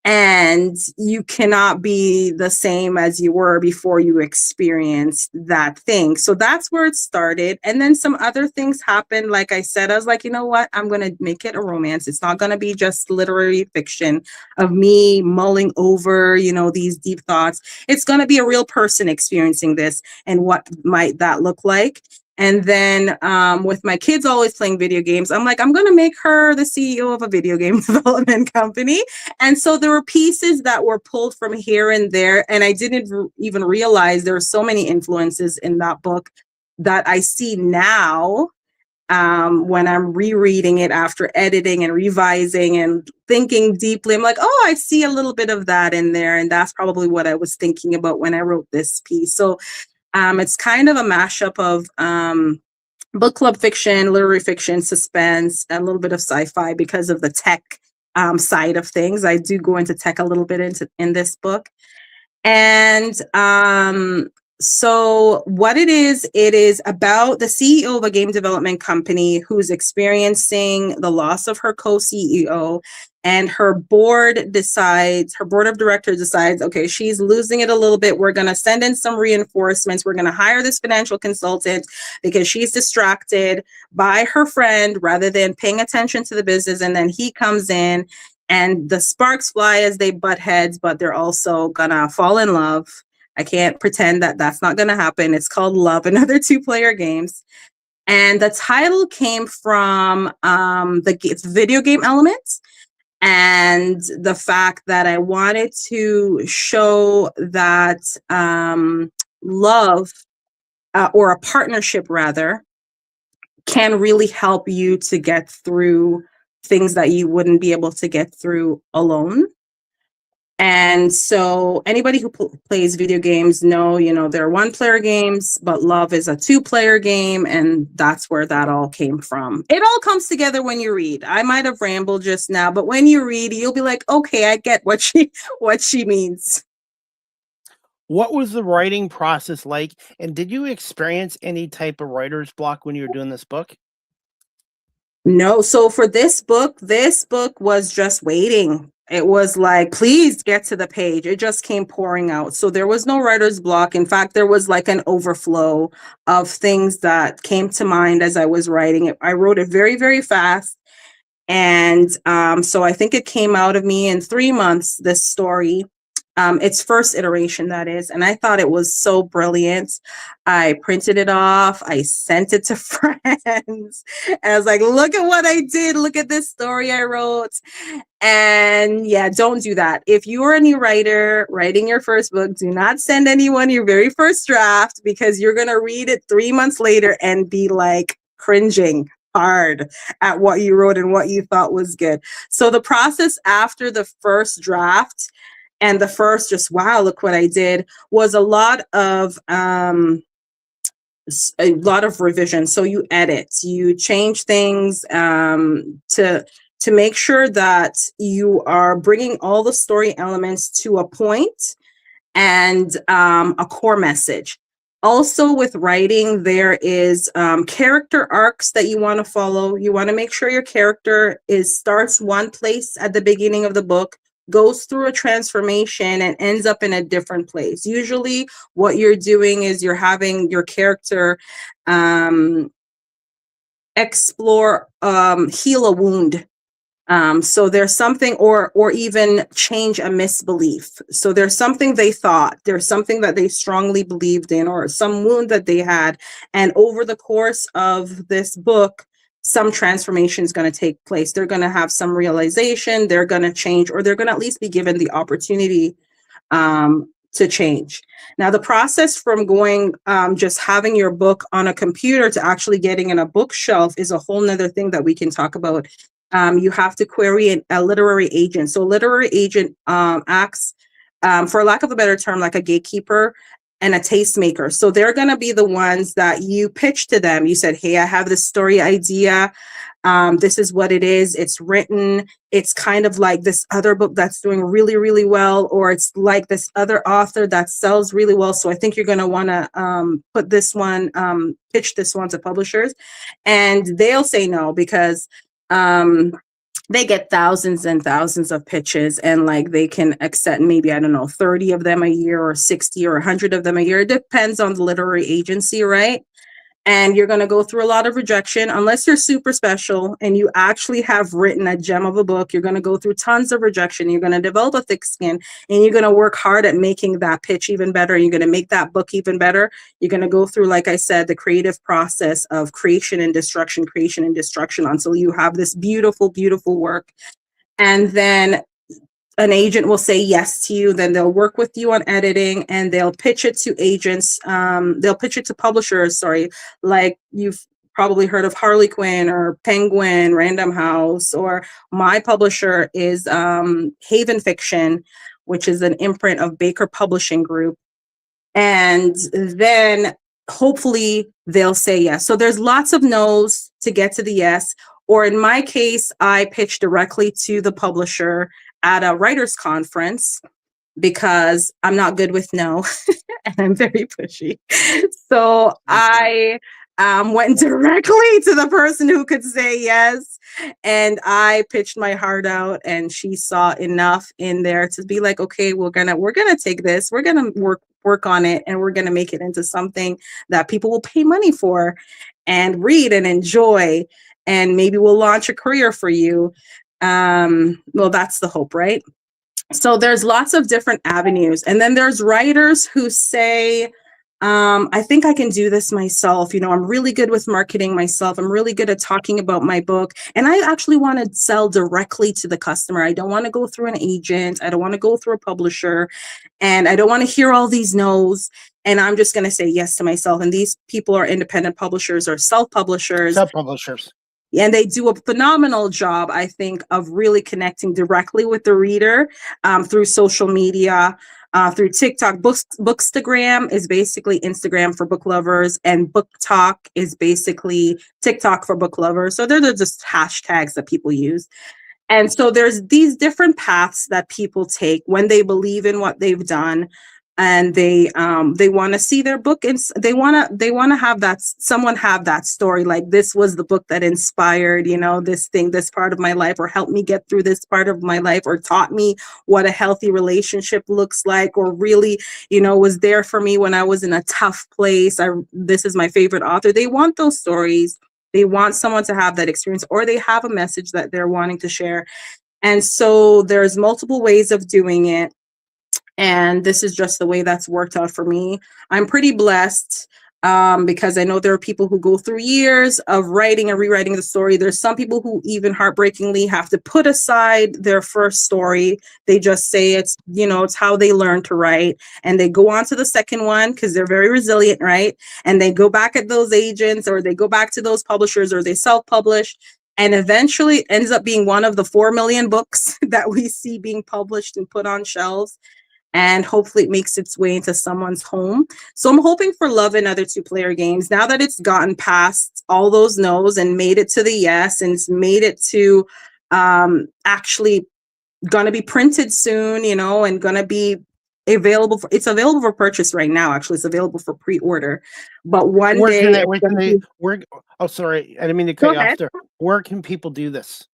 And you cannot be the same as you were before you experienced that thing. So that's where it started. And then some other things happened. Like I said, I was like, you know what? I'm going to make it a romance. It's not going to be just literary fiction of me mulling over, these deep thoughts. It's going to be a real person experiencing this and what might that look like. And then with my kids always playing video games, I'm like, I'm going to make her the CEO of a video game development company. And so there were pieces that were pulled from here and there. And I didn't even realize there are so many influences in that book that I see now when I'm rereading it after editing and revising and thinking deeply. I'm like, oh, I see a little bit of that in there. And that's probably what I was thinking about when I wrote this piece. So it's kind of a mashup of book club fiction, literary fiction, suspense, and a little bit of sci-fi because of the tech side of things. I do go into tech a little bit in this book. And so what it is about the CEO of a game development company who's experiencing the loss of her co-CEO, and her board of directors decides, okay, she's losing it a little bit. We're going to send in some reinforcements. We're going to hire this financial consultant because she's distracted by her friend rather than paying attention to the business. And then he comes in and the sparks fly as they butt heads, but they're also gonna fall in love. I can't pretend that that's not gonna happen. It's called Love and Other Two-Player Games. And the title came from the video game elements and the fact that I wanted to show that love or a partnership rather can really help you to get through things that you wouldn't be able to get through alone. And so anybody who plays video games know, they're one-player games, but love is a two-player game, and that's where that all came from. It all comes together when you read. I might have rambled just now, but when you read, you'll be like, okay, I get what she means. What was the writing process like, and did you experience any type of writer's block when you were doing this book? No, so for this book was just waiting. It was like, please get to the page. It just came pouring out. So there was no writer's block. In fact, there was like an overflow of things that came to mind as I was writing it. I wrote it very, very fast. And so I think it came out of me in 3 months, this story. Its first iteration, that is. And I thought it was so brilliant. I printed it off. I sent it to friends. And I was like, look at what I did. Look at this story I wrote. And yeah, don't do that. If you are a new writer writing your first book, do not send anyone your very first draft, because you're going to read it 3 months later and be like cringing hard at what you wrote and what you thought was good. So the process after the first draft and the first just, wow, look what I did, was a lot of revision. So you edit, you change things to make sure that you are bringing all the story elements to a point and a core message. Also with writing, there is character arcs that you want to follow. You want to make sure your character starts one place at the beginning of the book, goes through a transformation, and ends up in a different place. Usually what you're doing is you're having your character explore, heal a wound. So there's something, or even change a misbelief. So there's something they thought, there's something that they strongly believed in, or some wound that they had. And over the course of this book, some transformation is going to take place. They're going to have some realization, they're going to change, or they're going to at least be given the opportunity to change. Now, the process from going, just having your book on a computer to actually getting in a bookshelf is a whole nother thing that we can talk about. You have to query a literary agent. So a literary agent acts, for lack of a better term, like a gatekeeper and a tastemaker. So they're going to be the ones that you pitch to them. You said, hey, I have this story idea. This is what it is. It's written. It's kind of like this other book that's doing really, really well, or it's like this other author that sells really well. So I think you're going to want to put this one, pitch this one to publishers, and they'll say no, because they get thousands and thousands of pitches, and like they can accept maybe, I don't know, 30 of them a year, or 60 or 100 of them a year. It depends on the literary agency, right? And you're going to go through a lot of rejection unless you're super special and you actually have written a gem of a book. You're going to go through tons of rejection. You're going to develop a thick skin, and you're going to work hard at making that pitch even better. You're going to make that book even better. You're going to go through, like I said, the creative process of creation and destruction until you have this beautiful, beautiful work. And then an agent will say yes to you. Then they'll work with you on editing, and they'll pitch it to agents. They'll pitch it to publishers, like you've probably heard of Harley Quinn or Penguin, Random House, or my publisher is Haven Fiction, which is an imprint of Baker Publishing Group. And then hopefully they'll say yes. So there's lots of no's to get to the yes. Or in my case, I pitched directly to the publisher at a writer's conference, because I'm not good with no and I'm very pushy. So I went directly to the person who could say yes, and I pitched my heart out, and she saw enough in there to be like, okay, we're gonna take this, we're gonna work on it, and we're gonna make it into something that people will pay money for and read and enjoy, and maybe we'll launch a career for you. Well, that's the hope, right? So there's lots of different avenues. And then there's writers who say, I think I can do this myself. You know, I'm really good with marketing myself. I'm really good at talking about my book. And I actually want to sell directly to the customer. I don't want to go through an agent. I don't want to go through a publisher. And I don't want to hear all these no's. And I'm just going to say yes to myself. And these people are independent publishers or self-publishers. Self-publishers. And they do a phenomenal job, I think, of really connecting directly with the reader through social media, through TikTok. Bookstagram is basically Instagram for book lovers, and Book Talk is basically TikTok for book lovers. So they're just hashtags that people use. And so there's these different paths that people take when they believe in what they've done, and they want to see their book, and they want to have that someone have that story, like, this was the book that inspired, you know, this part of my life, or helped me get through this part of my life, or taught me what a healthy relationship looks like, or really, you know, was there for me when I was in a tough place. This is my favorite author. They want those stories. They want someone to have that experience, or they have a message that they're wanting to share. And so there's multiple ways of doing it. And this is just the way that's worked out for me. I'm pretty blessed because I know there are people who go through years of writing and rewriting the story. There's some people who even heartbreakingly have to put aside their first story. They just say it's how they learn to write. And they go on to the second one because they're very resilient, right? And they go back at those agents, or they go back to those publishers, or they self-publish. And eventually it ends up being one of the 4 million books that we see being published and put on shelves. And hopefully it makes its way into someone's home. So I'm hoping for Love and Other Two-Player Games, now that it's gotten past all those no's and made it to the yes, and it's made it to actually gonna be printed soon, and gonna be available it's available for purchase right now. Actually, it's available for pre-order. But one day, oh, sorry, I didn't mean to cut you off there. Where can people do this?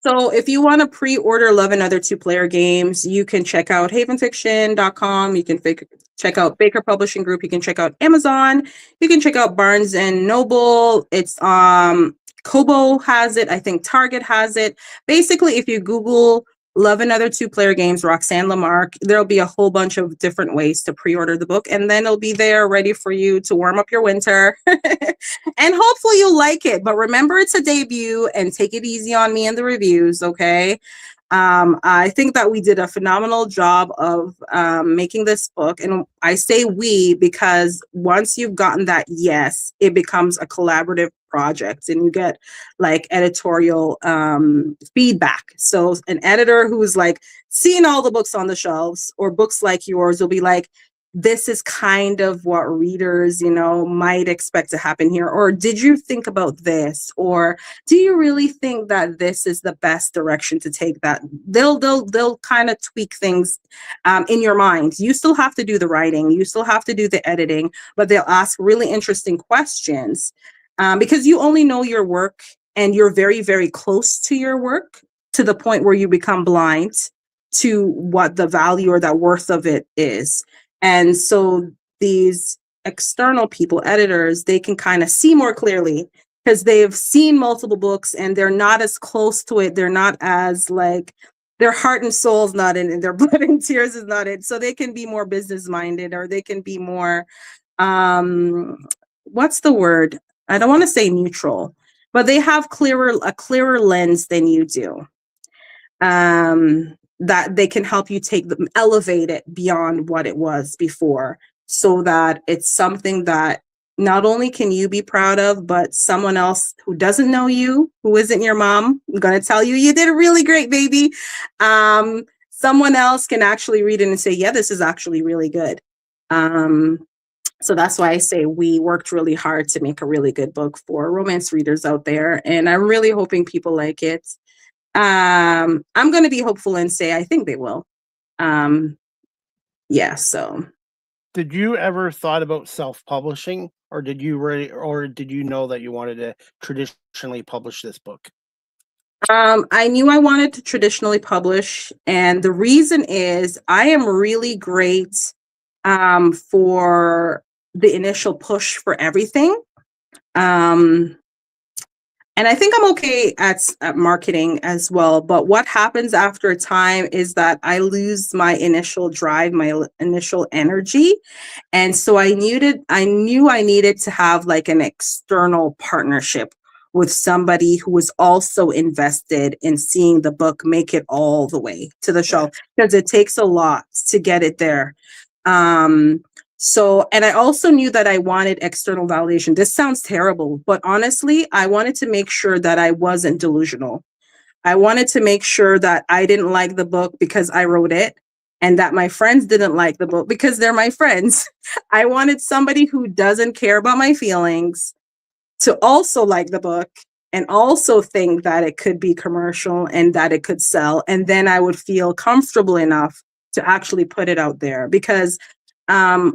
So if you want to pre-order Love and Other Two-Player Games, you can check out havenfiction.com. You can check out Baker Publishing Group. You can check out Amazon. You can check out Barnes and Noble. It's Kobo has it. I think Target has it. Basically, if you Google Love and Other Two-Player Games, Roxanne LoMarc, there'll be a whole bunch of different ways to pre-order the book, and then it'll be there ready for you to warm up your winter. And hopefully you'll like it. But remember, it's a debut, and take it easy on me and the reviews, okay? I think that we did a phenomenal job of making this book. And I say we because once you've gotten that yes, it becomes a collaborative project, and you get like editorial feedback. So an editor who's like seeing all the books on the shelves, or books like yours, will be like, this is kind of what readers, might expect to happen here. Or did you think about this? Or do you really think that this is the best direction to take that? They'll kind of tweak things in your mind. You still have to do the writing. You still have to do the editing, but they'll ask really interesting questions because you only know your work, and you're very, very close to your work, to the point where you become blind to what the value or that worth of it is. And so these external people, editors, they can kind of see more clearly because they've seen multiple books, and they're not as close to it. They're not as like, their heart and soul's not in it. Their blood and tears is not in it. So they can be more business minded, or they can be more, what's the word? I don't want to say neutral, but they have a clearer lens than you do. That they can help you elevate it beyond what it was before, so that it's something that not only can you be proud of, but someone else who doesn't know you, who isn't your mom, I'm going to tell you, you did really great, baby. Someone else can actually read it and say, yeah, this is actually really good. So that's why I say we worked really hard to make a really good book for romance readers out there. And I'm really hoping people like it. I'm going to be hopeful and say I think they will. So did you ever thought about self-publishing, or did you know that you wanted to traditionally publish this book? I knew I wanted to traditionally publish, and the reason is I am really great for the initial push for everything. And I think I'm okay at marketing as well. But what happens after a time is that I lose my initial drive, my initial energy. And so I knew I needed to have like an external partnership with somebody who was also invested in seeing the book make it all the way to the shelf, because it takes a lot to get it there. And I also knew that I wanted external validation. This sounds terrible, but honestly, I wanted to make sure that I wasn't delusional. I wanted to make sure that I didn't like the book because I wrote it, and that my friends didn't like the book because they're my friends. I wanted somebody who doesn't care about my feelings to also like the book and also think that it could be commercial and that it could sell. And then I would feel comfortable enough to actually put it out there, because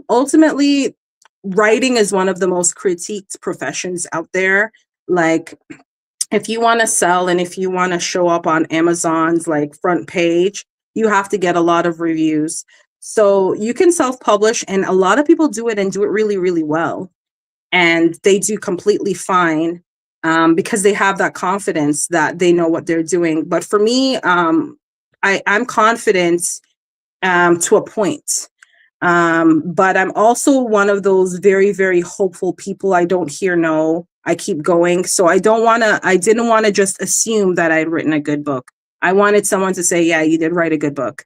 ultimately, writing is one of the most critiqued professions out there. Like, if you want to sell and if you want to show up on Amazon's like front page, you have to get a lot of reviews. So you can self-publish, and a lot of people do it and do it really, really well. And they do completely fine because they have that confidence that they know what they're doing. But for me, I'm confident to a point. But I'm also one of those very, very hopeful people. I don't hear no. I keep going. So I didn't want to just assume that I'd written a good book. I wanted someone to say, yeah, you did write a good book.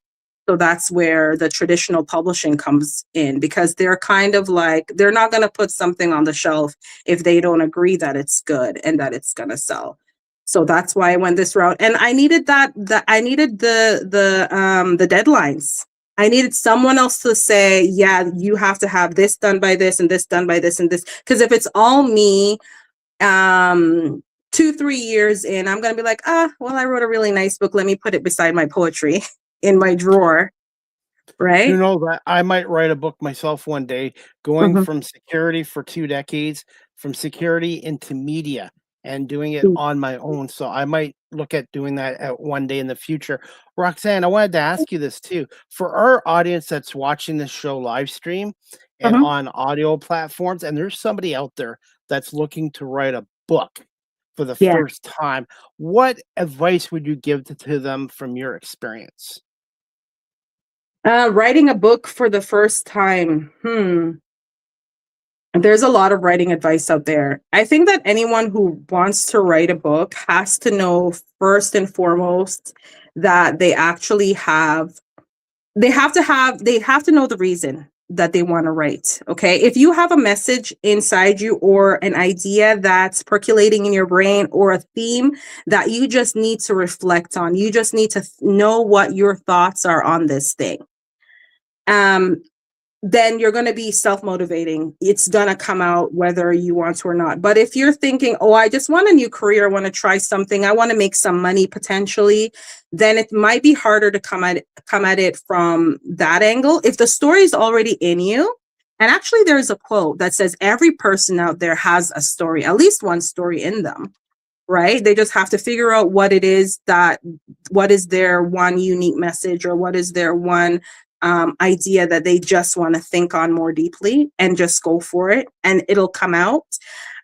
So that's where the traditional publishing comes in, because they're kind of like, they're not going to put something on the shelf if they don't agree that it's good and that it's going to sell. So that's why I went this route. And I needed I needed the deadlines. I needed someone else to say, yeah, you have to have this done by this and this done by this and this. Because if it's all me, 2-3 years in, I'm going to be like, well, I wrote a really nice book. Let me put it beside my poetry in my drawer. Right. You know that I might write a book myself one day, going from security for 2 decades, from security into media, and doing it on my own. So I might look at doing that at one day in the future. Roxanne, I wanted to ask you this too. For our audience that's watching this show live stream and on audio platforms, and there's somebody out there that's looking to write a book for the first time, what advice would you give to them from your experience? Writing a book for the first time. There's a lot of writing advice out there. I think that anyone who wants to write a book has to know first and foremost that they have to know the reason that they want to write. Okay. If you have a message inside you or an idea that's percolating in your brain or a theme that you just need to reflect on, you just need to know what your thoughts are on this thing. Then you're going to be self-motivating. It's going to come out whether you want to or not. But if you're thinking, oh, I just want a new career, I want to try something, I want to make some money potentially, then it might be harder to come at it from that angle. If the story is already in you, and actually there's a quote that says every person out there has a story, at least one story in them, right? They just have to figure out what is their one unique message, or what is their one idea that they just want to think on more deeply, and just go for it and it'll come out.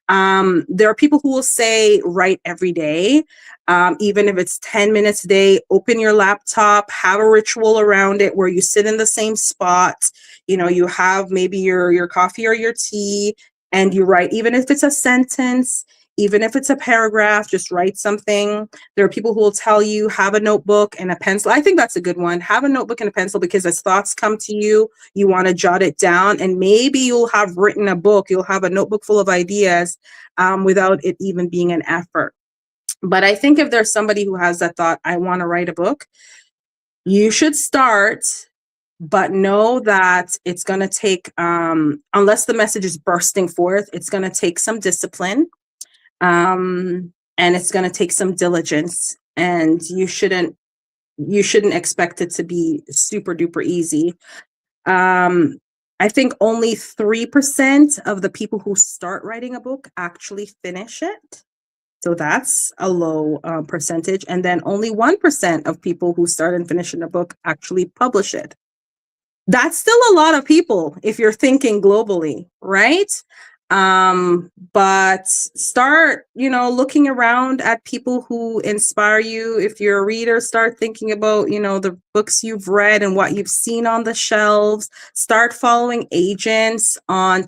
There are people who will say write every day, even if it's 10 minutes a day. Open your laptop, have a ritual around it where you sit in the same spot, you have maybe your coffee or your tea, and you write, even if it's a sentence, even if it's a paragraph, just write something. There are people who will tell you have a notebook and a pencil. I think that's a good one. Have a notebook and a pencil, because as thoughts come to you, you want to jot it down, and maybe you'll have written a book. You'll have a notebook full of ideas without it even being an effort. But I think if there's somebody who has that thought, I want to write a book, you should start. But know that it's going to take, unless the message is bursting forth, it's going to take some discipline. And it's going to take some diligence, and you shouldn't expect it to be super duper easy. I think only 3% of the people who start writing a book actually finish it. So that's a low percentage. And then only 1% of people who start and finish in a book actually publish it. That's still a lot of people if you're thinking globally, right? But start, looking around at people who inspire you. If you're a reader, start thinking about, the books you've read and what you've seen on the shelves. Start following agents on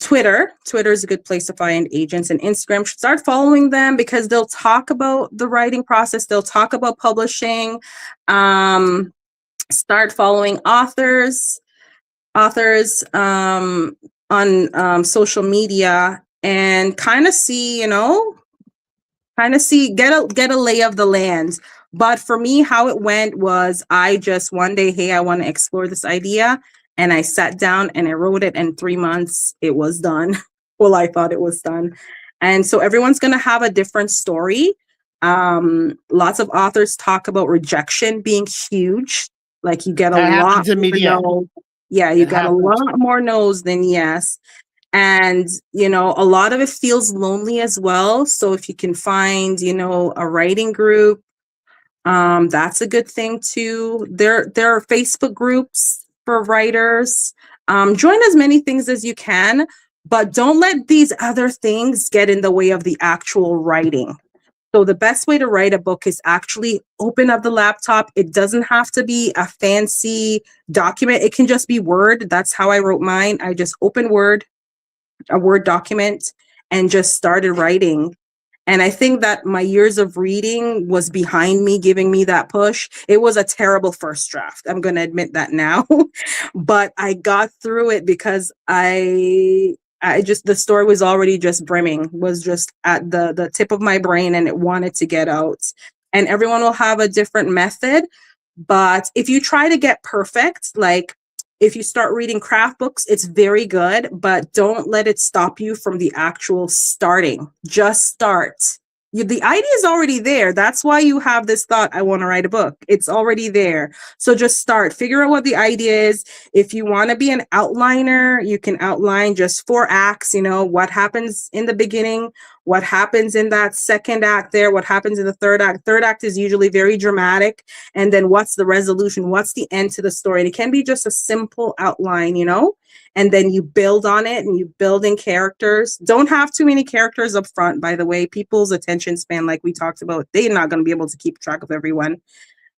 Twitter. Twitter is a good place to find agents, and Instagram. Start following them because they'll talk about the writing process. They'll talk about publishing. Start following authors on social media, and kind of see, get a lay of the land. But for me, how it went was, I just one day, hey, I want to explore this idea. And I sat down and I wrote it, and 3 months it was done. Well, I thought it was done. And so everyone's going to have a different story. Lots of authors talk about rejection being huge. Like, you get That a lot happens immediately. no. Yeah, you got a lot more no's than yes. And, a lot of it feels lonely as well. So if you can find, a writing group, that's a good thing too. There are Facebook groups for writers. Join as many things as you can, but don't let these other things get in the way of the actual writing. So the best way to write a book is actually open up the laptop. It doesn't have to be a fancy document. It can just be Word. That's how I wrote mine. I just opened a Word document, and just started writing. And I think that my years of reading was behind me, giving me that push. It was a terrible first draft. I'm going to admit that now. But I got through it because the story was already just brimming, was just at the tip of my brain, and it wanted to get out. And everyone will have a different method. But if you try to get perfect, like, if you start reading craft books, it's very good, but don't let it stop you from the actual starting. Just start. The idea is already there. That's why you have this thought, I want to write a book. It's already there. So just start. Figure out what the idea is. If you want to be an outliner, you can outline just 4 acts, what happens in the beginning, what happens in that second act there, what happens in the third act. Third act is usually very dramatic. And then what's the resolution? What's the end to the story? And it can be just a simple outline, and then you build on it, and you build in characters. Don't have too many characters up front, by the way. People's attention span, like we talked about, they're not going to be able to keep track of everyone.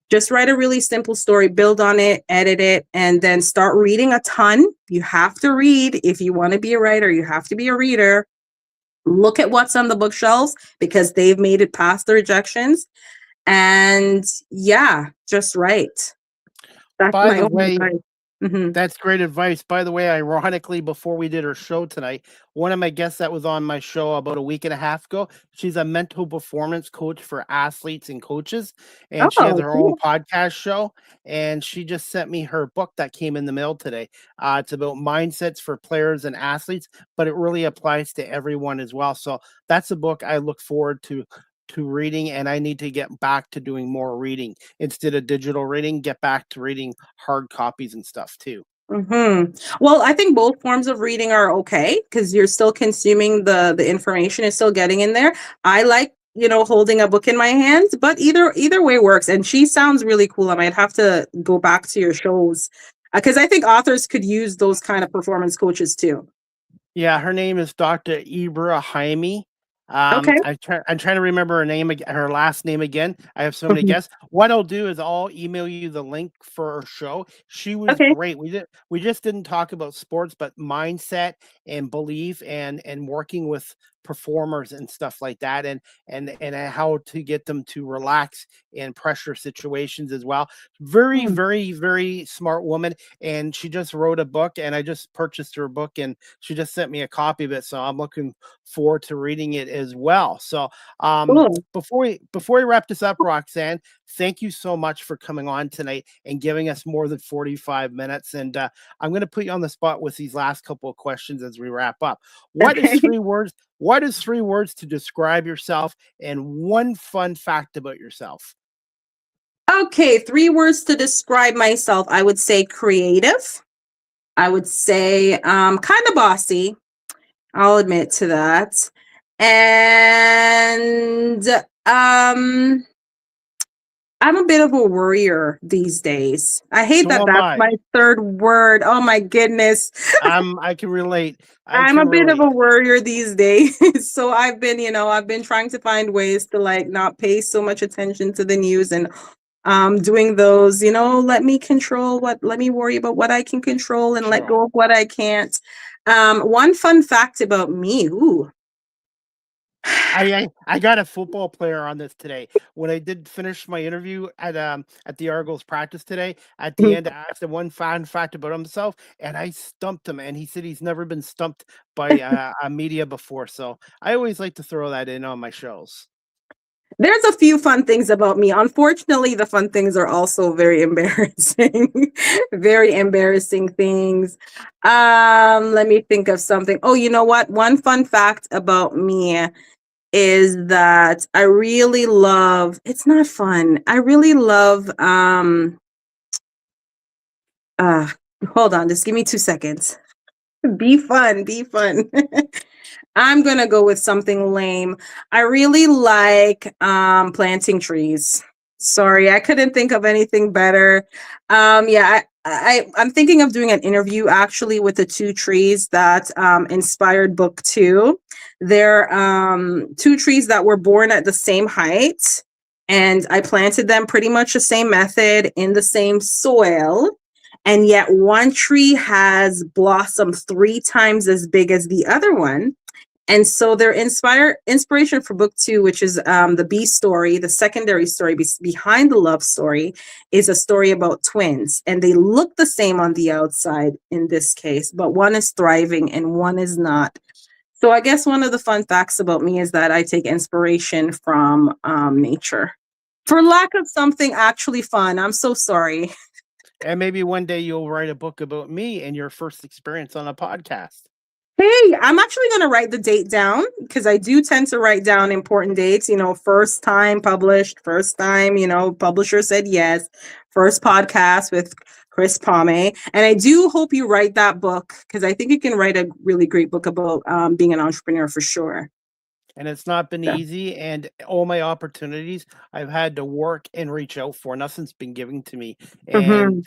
Just write a really simple story, build on it, edit it, and then start reading a ton. You have to read. If you want to be a writer, you have to be a reader. Look at what's on the bookshelves, because they've made it past the rejections. And yeah, just write. That's By my the own way, advice. Mhm. that's great advice. By the way, ironically, before we did our show tonight, one of my guests that was on my show about a week and a half ago, she's a mental performance coach for athletes and coaches, and she has Oh, her own cool. podcast show. And she just sent me her book that came in the mail today. It's about mindsets for players and athletes, but it really applies to everyone as well. So that's a book I look forward to reading, and I need to get back to doing more reading instead of digital reading. Get back to reading hard copies and stuff too. Well, I think both forms of reading are okay, because you're still consuming the information, is still getting in there. I like, holding a book in my hands, but either way works. And she sounds really cool. I might have to go back to your shows, because I think authors could use those kind of performance coaches too. Yeah, her name is Dr. Ibra Jaime. Okay. I'm trying to remember her last name again. I have so many Mhm. guests. What I'll do is I'll email you the link for her show. She was Okay. great. We just didn't talk about sports, but mindset and belief and working with performers and stuff like that, and how to get them to relax in pressure situations as well. Very, Hmm. very, very smart woman. And she just wrote a book, and I just purchased her book, and she just sent me a copy of it. So I'm looking forward to reading it as well. So Cool. before we wrap this up, Roxanne, thank you so much for coming on tonight and giving us more than 45 minutes. And I'm going to put you on the spot with these last couple of questions as we wrap up. What is Okay. 3 words? What is 3 words to describe yourself, and one fun fact about yourself? Okay. 3 words to describe myself. I would say creative. I would say kind of bossy. I'll admit to that. And I'm a bit of a worrier these days. I hate So that am that's I. my third word. Oh my goodness. I can relate. I I'm can a bit of relate. a worrier these days. So I've been trying to find ways to like not pay so much attention to the news and doing those, let me worry about what I can control and let Sure. go of what I can't. One fun fact about me, ooh. I got a football player on this today. When I did finish my interview at the Argos practice today, at the end I asked him one fun fact about himself, and I stumped him, and he said he's never been stumped by a media before. So I always like to throw that in on my shows. There's a few fun things about me. Unfortunately, the fun things are also very embarrassing. Very embarrassing things. Let me think of something. Oh, you know what? One fun fact about me is that I really love, it's not fun. I really love uh hold on, just give me 2 seconds. Be fun, be fun. I'm gonna go with something lame. I really like planting trees. Sorry, I couldn't think of anything better. Yeah, I'm thinking of doing an interview actually with the two trees that inspired book two. They're two trees that were born at the same height, and I planted them pretty much the same method in the same soil, and yet one tree has blossomed 3 times as big as the other one. And so their inspiration for book two, which is the B story, the secondary story behind the love story, is a story about twins. And they look the same on the outside in this case, but one is thriving and one is not. So I guess one of the fun facts about me is that I take inspiration from nature. For lack of something actually fun, I'm so sorry. And maybe one day you'll write a book about me and your first experience on a podcast. Hey, I'm actually going to write the date down because I do tend to write down important dates, first time published, first time, publisher said yes, first podcast with Chris Palme. And I do hope you write that book because I think you can write a really great book about being an entrepreneur for sure. And it's not been Yeah. easy. And all my opportunities I've had to work and reach out for. Nothing's been given to me. And Mm-hmm.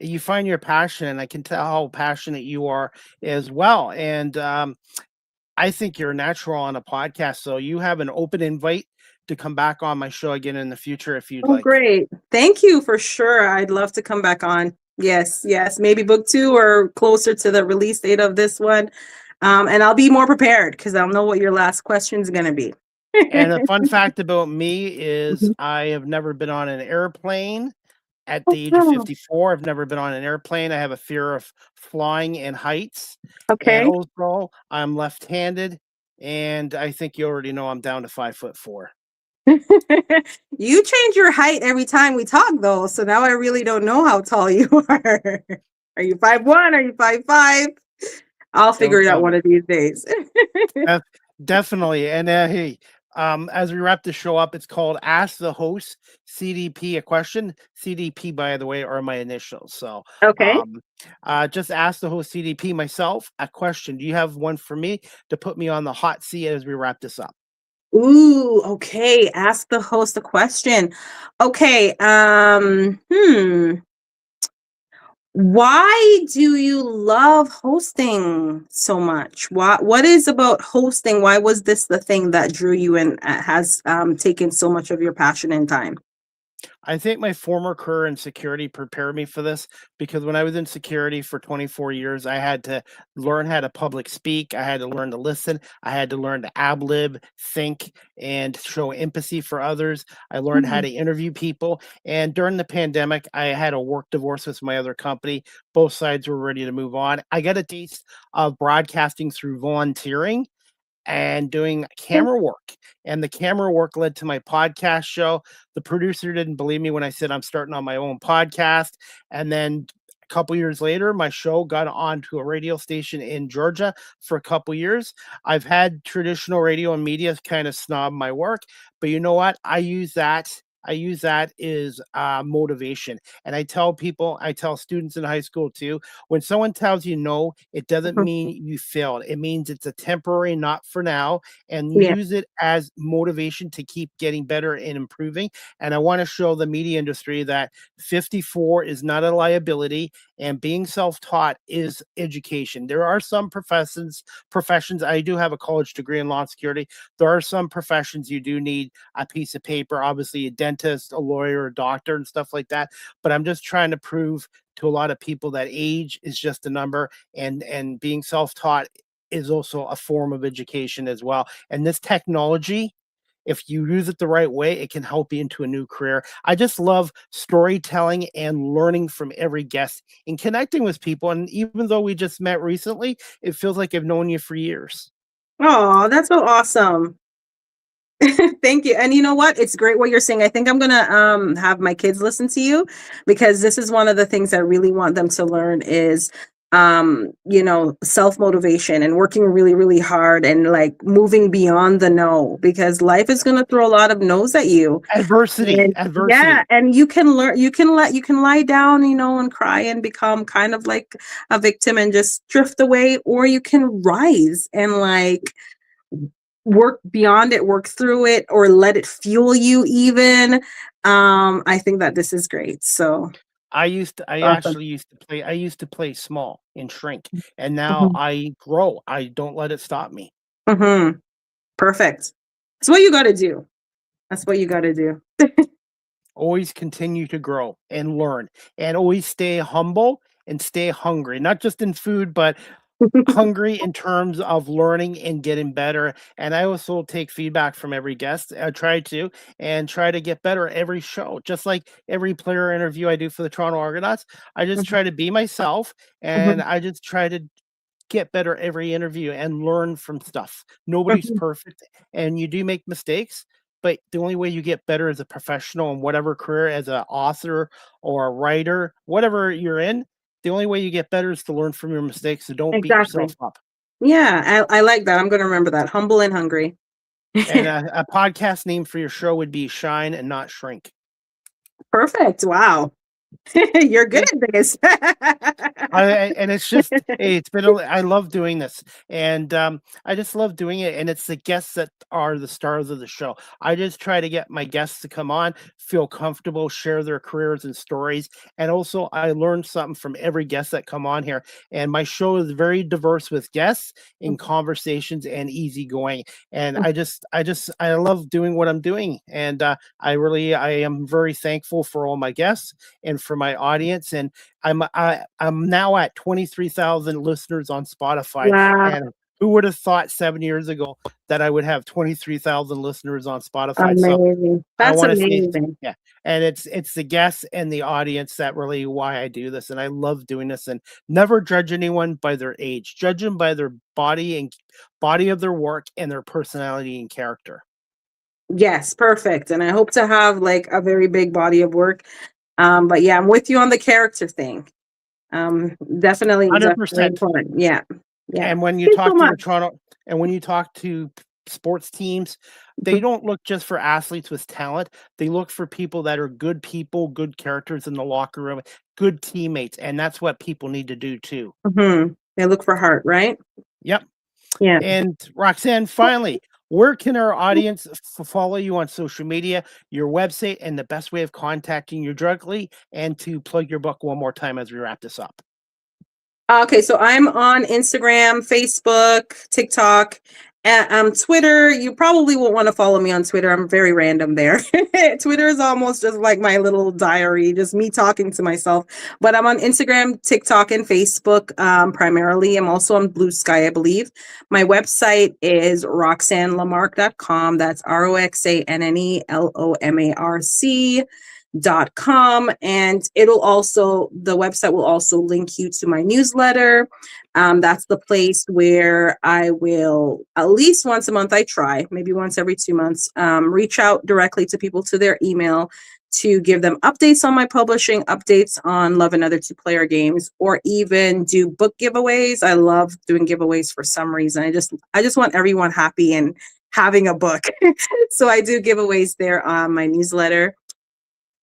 you find your passion, and I can tell how passionate you are as well. And I think you're natural on a podcast. So you have an open invite to come back on my show again in the future if you'd Oh, like. great. Thank you for sure. I'd love to come back on. Yes, yes. Maybe book two or closer to the release date of this one. And I'll be more prepared because I'll know what your last question is going to be. And a fun fact about me is Mhm. I have never been on an airplane at Oh, the age of wow. 54. I've never been on an airplane. I have a fear of flying and heights. And Okay. also, I'm left-handed, and I think you already know I'm down to 5'4". You change your height every time we talk, though. So now I really don't know how tall you are. Are you 5'1"? Are you 5'5"? I'll figure Don't it out tell one me. of these days. Def Definitely, and, hey, as we wrap the show up, it's called Ask the Host CDP a question. CDP, by the way, are my initials, so, Okay. um, just ask the host CDP myself a question. Do you have one for me to put me on the hot seat as we wrap this up? Ooh, okay. Ask the host a question. Okay. Why do you love hosting so much? What is about hosting? Why was this the thing that drew you and has taken so much of your passion and time? I think my former career in security prepared me for this because when I was in security for 24 years, I had to learn how to public speak. I had to learn to listen. I had to learn to ad lib, think, and show empathy for others. I learned how Mhm. to interview people. And during the pandemic, I had a work divorce with my other company. Both sides were ready to move on. I got a taste of broadcasting through volunteering and doing camera work. And the camera work led to my podcast show. The producer didn't believe me when I said I'm starting on my own podcast. And then a couple years later, my show got onto a radio station in Georgia for a couple years. I've had traditional radio and media kind of snob my work, but you know what? I use that I use that as motivation. And I tell people, I tell students in high school too, when someone tells you no, it doesn't Mhm. mean you failed. It means it's a temporary, not for now. And you Yeah. use it as motivation to keep getting better and improving. And I want to show the media industry that 54 is not a liability, and being self-taught is education. There are some professions. I do have a college degree in law and security. There are some professions you do need a piece of paper, obviously a dentist, a lawyer, a doctor, and stuff like that. But I'm just trying to prove to a lot of people that age is just a number, and being self-taught is also a form of education as well. And this technology, if you use it the right way, it can help you into a new career. I just love storytelling and learning from every guest and connecting with people. And even though we just met recently, it feels like I've known you for years. Oh, that's so awesome. Thank you. And you know what? It's great what you're saying. I think I'm gonna have my kids listen to you, because this is one of the things I really want them to learn is self-motivation and working really, really hard and like moving beyond the no, because life is gonna throw a lot of no's at you. Adversity, And yeah, adversity. and you can learn, you can lie down, and cry and become kind of like a victim and just drift away, or you can rise and like work beyond it, work through it, or let it fuel you even. I think that this is great. So I awesome. actually used to play small and shrink, and now Mhm. I grow. I don't let it stop me. Mhm. Perfect. That's what you got to do. That's what you got to do. Always continue to grow and learn, and always stay humble and stay hungry, not just in food, but hungry in terms of learning and getting better. And I also take feedback from every guest. I try to and try to get better every show. Just like every player interview I do for the Toronto Argonauts, I just Mhm. try to be myself, and Mhm. I just try to get better every interview and learn from stuff. Nobody's Mhm. perfect, and you do make mistakes, but the only way you get better as a professional in whatever career, as an author or a writer, whatever you're in, the only way you get better is to learn from your mistakes. So don't beat yourself Exactly. up. Yeah, I like that. I'm going to remember that. Humble and hungry. And a podcast name for your show would be Shine and Not Shrink. Perfect. Wow. You're good See? at this. And it's just it's been I love doing this, and I just love doing it, and it's the guests that are the stars of the show. I just try to get my guests to come on, feel comfortable, share their careers and stories, and also I learn something from every guest that come on here. And my show is very diverse with guests in conversations and easygoing. And I love doing what I'm doing, and I am very thankful for all my guests and for my audience. And I'm now at 23,000 listeners on Spotify, Wow. and who would have thought 7 years ago that I would have 23,000 listeners on Spotify? So Amazing. I That's want to say, amazing. yeah, and it's the guests and the audience that really why I do this, and I love doing this. And never judge anyone by their age. Judge them by their body of their work and their personality and character. Yes, perfect. And I hope to have like a very big body of work. But yeah, I'm with you on the character thing. Definitely, definitely 100%. important. Yeah. Yeah. And when you Thank you so talk to the much. Toronto and when you talk to sports teams, they Mhm. don't look just for athletes with talent. They look for people that are good people, good characters in the locker room, good teammates, and that's what people need to do too. Mhm. They look for heart, right? Yep. Yeah. And Roxanne, finally, where can our audience follow you on social media, your website, and the best way of contacting you directly, and to plug your book one more time as we wrap this up? Okay, so I'm on Instagram, Facebook, TikTok, and Twitter. You probably won't want to follow me on Twitter. I'm very random there. Twitter is almost just like my little diary, just me talking to myself. But I'm on Instagram, TikTok, and Facebook primarily. I'm also on Blue Sky, I believe. My website is roxannelomarc.com. That's RoxanneLomarc .com, and the website will also link you to my newsletter. That's the place where I will, at least once a month, I try, maybe once every 2 months, reach out directly to people to their email to give them updates on my publishing, updates on Love and Other Two-Player Games, or even do book giveaways. I love doing giveaways for some reason. I just want everyone happy and having a book. So I do giveaways there on my newsletter.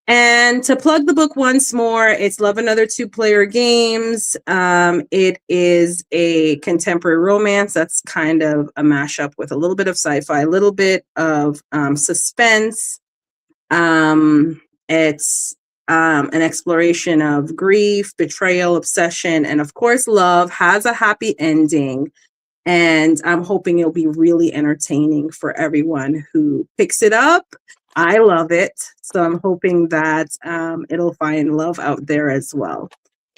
And to plug the book once more, it's Love Another Two-Player Games. It is a contemporary romance that's kind of a mashup with a little bit of sci-fi, a little bit of suspense. It's an exploration of grief, betrayal, obsession, and of course, love. Has a happy ending. And I'm hoping it'll be really entertaining for everyone who picks it up. I love it. So I'm hoping that it'll find love out there as well.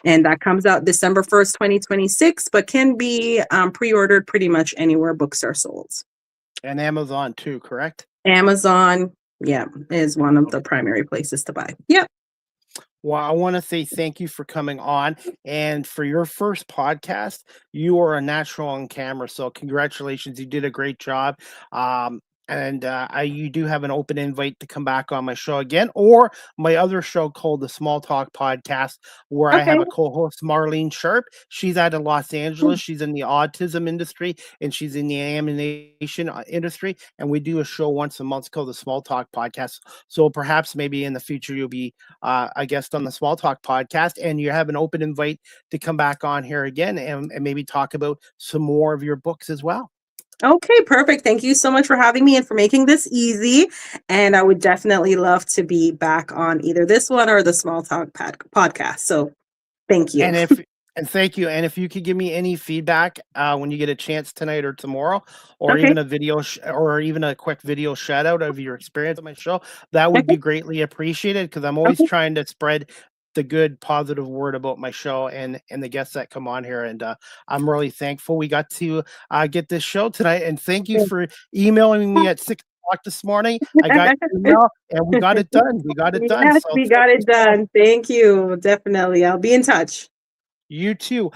And that comes out December 1st, 2026, but can be pre-ordered pretty much anywhere books are sold. And Amazon too, correct? Amazon, yeah, is one of the primary places to buy. Yep. Well, I want to say thank you for coming on. And for your first podcast, you are a natural on camera. So congratulations. You did a great job. You do have an open invite to come back on my show again, or my other show called the Small Talk Podcast, where I have a co-host, Marlene Sharp. She's out of Los Angeles. She's in the autism industry and she's in the animation industry. And we do a show once a month called the Small Talk Podcast. So perhaps maybe in the future you'll be a guest on the Small Talk Podcast, and you have an open invite to come back on here again and maybe talk about some more of your books as well. Okay, perfect. Thank you so much for having me and for making this easy. And I would definitely love to be back on either this one or the Small Talk podcast. So thank you. Thank you. And if you could give me any feedback when you get a chance tonight or tomorrow, or even a video or even a quick video shout out of your experience on my show, that would be greatly appreciated, because I'm always trying to spread the good positive word about my show and the guests that come on here. And I'm really thankful we got to get this show tonight. And thank you for emailing me at 6 o'clock this morning. I got your email and we got it done. We got it done. Yes, we got it done. Thank you. Definitely. I'll be in touch. You too.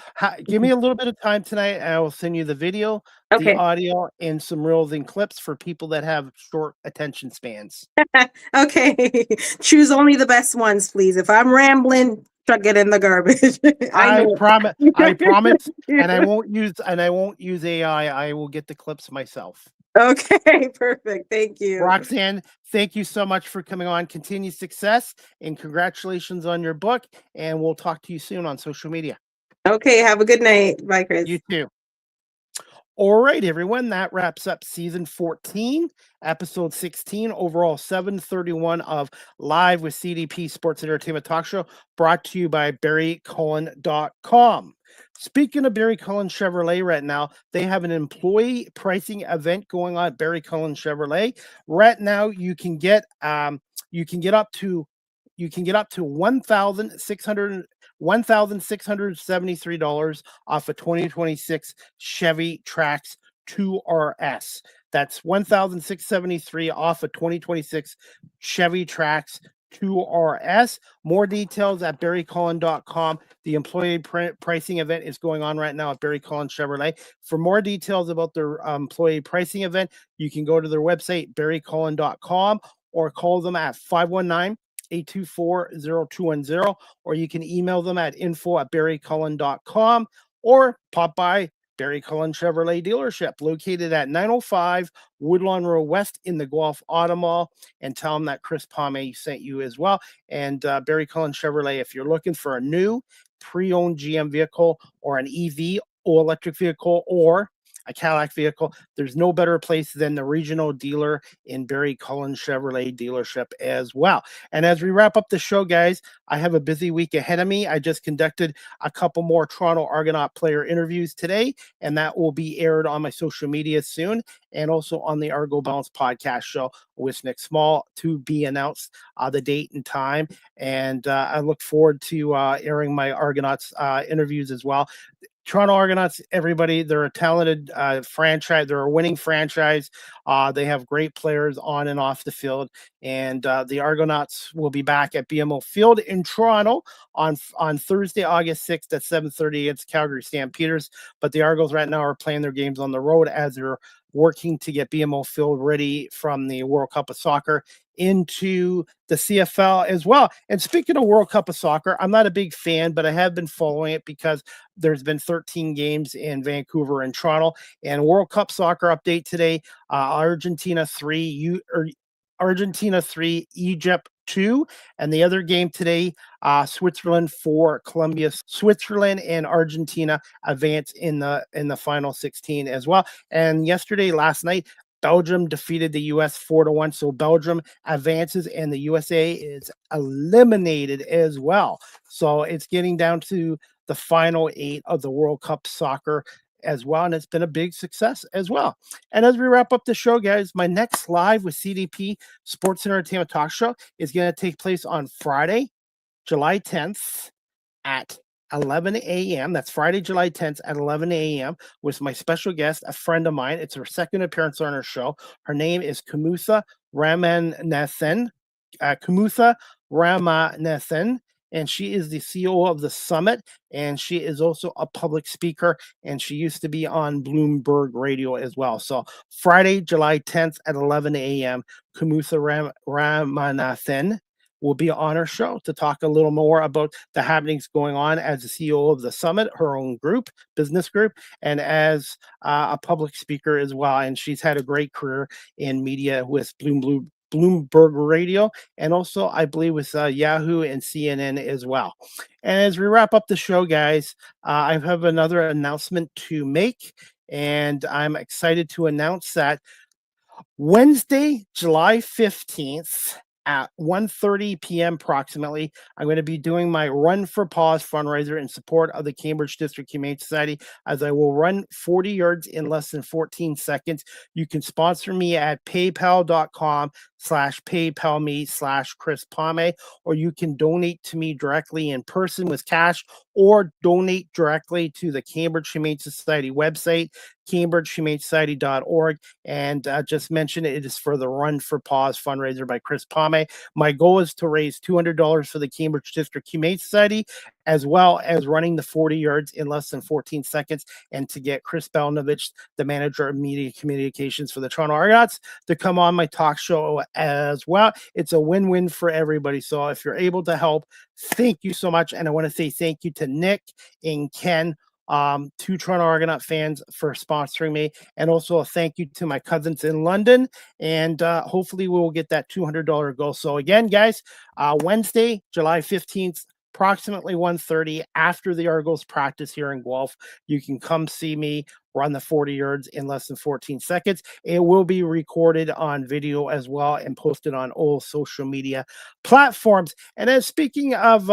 Give me a little bit of time tonight and I will send you the video, the audio, and some reels and clips for people that have short attention spans. Okay. Choose only the best ones, please. If I'm rambling, chuck it in the garbage. I promise. I promise. And I won't use AI. I will get the clips myself. Okay, perfect. Thank you. Roxanne, thank you so much for coming on. Continued success and congratulations on your book. And we'll talk to you soon on social media. Okay, have a good night. Bye, Chris. You too. All right, everyone. That wraps up season 14, episode 16, overall 731 of Live with CDP Sports Entertainment Talk Show, brought to you by BarryCullen.com. Speaking of Barry Cullen Chevrolet right now, they have an employee pricing event going on at Barry Cullen Chevrolet. Right now, you can get up to $1,673 off a 2026 Chevy Trax 2RS. That's $1,673 off a 2026 Chevy Trax 2RS. More details at BarryCullen.com. The employee pricing event is going on right now at Barry Cullen Chevrolet. For more details about their employee pricing event, you can go to their website, BarryCullen.com, or call them at 519-824-0210, or you can email them at info@barrycullen.com, or pop by Barry Cullen Chevrolet dealership, located at 905 Woodlawn Road West in the Guelph Auto Mall, and tell them that Chris Palme sent you as well. And Barry Cullen Chevrolet, if you're looking for a new pre-owned GM vehicle or an EV or electric vehicle or a Cadillac vehicle, there's no better place than the regional dealer in Barry Cullen Chevrolet dealership as well. And as we wrap up the show, guys, I have a busy week ahead of me. I just conducted a couple more Toronto Argonaut player interviews today, and that will be aired on my social media soon, and also on the Argo Balance podcast show with Nick Small, to be announced the date and time. And I look forward to airing my Argonauts interviews as well. Toronto Argonauts, everybody, they're a talented franchise. They're a winning franchise. They have great players on and off the field. And the Argonauts will be back at BMO Field in Toronto on Thursday, August 6th at 7:30 against Calgary Stampeders. But the Argos right now are playing their games on the road as they're working to get BMO Field ready from the World Cup of Soccer into the CFL as well. And speaking of World Cup of Soccer, I'm not a big fan, but I have been following it because there's been 13 games in Vancouver and Toronto. And World Cup Soccer update today, Argentina 3, Egypt 2. And the other game today, Switzerland 4, Colombia. Switzerland and Argentina advance in the final 16 as well. And last night, Belgium defeated the US 4-1. So Belgium advances and the USA is eliminated as well. So it's getting down to the final 8 of the World Cup soccer as well. And it's been a big success as well. And as we wrap up the show, guys, my next live with CDP Sports and Entertainment Talk Show is going to take place on Friday, July 10th at 11 a.m. That's Friday, July 10th at 11 a.m. with my special guest, a friend of mine. It's her second appearance on our show. Her name is Kumutha Ramanathan. Kumutha Ramanathan. And she is the CEO of the Summit, and she is also a public speaker, and she used to be on Bloomberg Radio as well. So Friday, July 10th at 11 a.m., Kumutha Ramanathan will be on our show to talk a little more about the happenings going on as the CEO of the Summit, her own business group, and as a public speaker as well. And she's had a great career in media with Bloomberg Radio, and also I believe with Yahoo and CNN as well. And as we wrap up the show, guys, I have another announcement to make, and I'm excited to announce that Wednesday, July 15th at 1:30 p.m. approximately, I'm going to be doing my Run for Paws fundraiser in support of the Cambridge District Humane Society, as I will run 40 yards in less than 14 seconds. You can sponsor me at paypal.com/paypalme/Chris Palme, or you can donate to me directly in person with cash, or donate directly to the Cambridge Humane Society website, cambridgehumanesociety.org, and just mention it is for the Run for Paws fundraiser by Chris Palme. My goal is to raise $200 for the Cambridge District Humane Society, as well as running the 40 yards in less than 14 seconds, and to get Chris Belnovich, the manager of media communications for the Toronto Argonauts, to come on my talk show as well. It's a win-win for everybody. So if you're able to help, thank you so much. And I want to say thank you to Nick and Ken, two Toronto Argonaut fans, for sponsoring me, and also a thank you to my cousins in London, and hopefully we will get that $200 goal. So again, guys, Wednesday, July 15th, approximately 1:30 after the Argos practice here in Guelph, you can come see me run the 40 yards in less than 14 seconds. It will be recorded on video as well and posted on all social media platforms. And as speaking of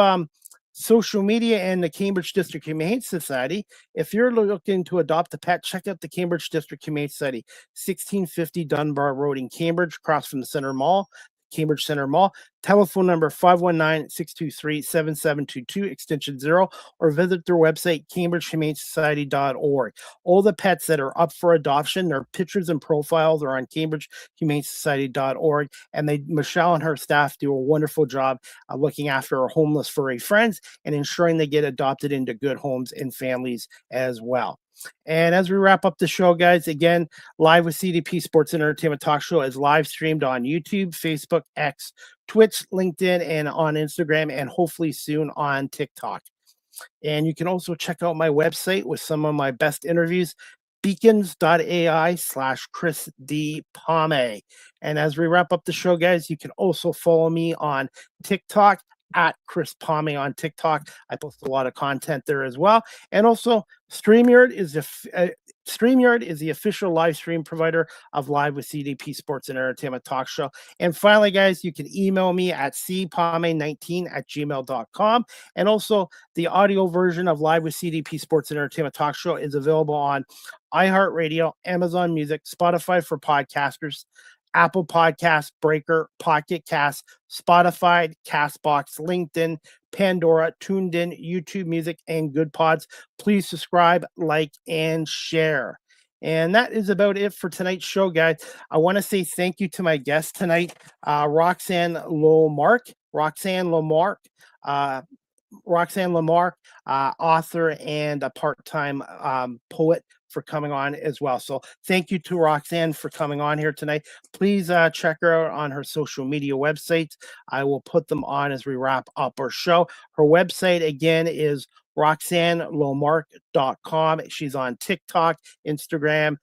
social media and the Cambridge District Humane Society, if you're looking to adopt a pet, check out the Cambridge District Humane Society, 1650 Dunbar Road in Cambridge, across from the Center Mall, Cambridge Center Mall. Telephone number 519-623-7722, extension 0, or visit their website, cambridgehumanesociety.org. All the pets that are up for adoption, their pictures and profiles are on cambridgehumanesociety.org, and Michelle and her staff do a wonderful job looking after our homeless furry friends and ensuring they get adopted into good homes and families as well. And as we wrap up the show, guys, again, Live with CDP Sports and Entertainment Talk Show is live streamed on YouTube, Facebook, X, Twitch, LinkedIn, and on Instagram, and hopefully soon on TikTok. And you can also check out my website with some of my best interviews, beacons.ai/Chris D. Palme. And as we wrap up the show, guys, you can also follow me on TikTok at Chris Palme on TikTok. I post a lot of content there as well. And also StreamYard is the official live stream provider of Live with CDP Sports and Entertainment Talk Show. And finally, guys, you can email me at cpalme19@gmail.com. And also the audio version of Live with CDP Sports and Entertainment Talk Show is available on iHeartRadio, Amazon Music, Spotify for podcasters, Apple Podcasts, Breaker, Pocket Cast, Spotify, Castbox, LinkedIn, Pandora, Tuned In, YouTube Music, and Good Pods. Please subscribe, like, and share. And that is about it for tonight's show, guys. I want to say thank you to my guest tonight, Roxanne LoMarc. Roxanne LoMarc, author and a part-time poet, for coming on as well. So thank you to Roxanne for coming on here tonight. Please check her out on her social media websites. I will put them on as we wrap up our show. Her website, again, is roxannelomarc.com. She's on TikTok, Instagram,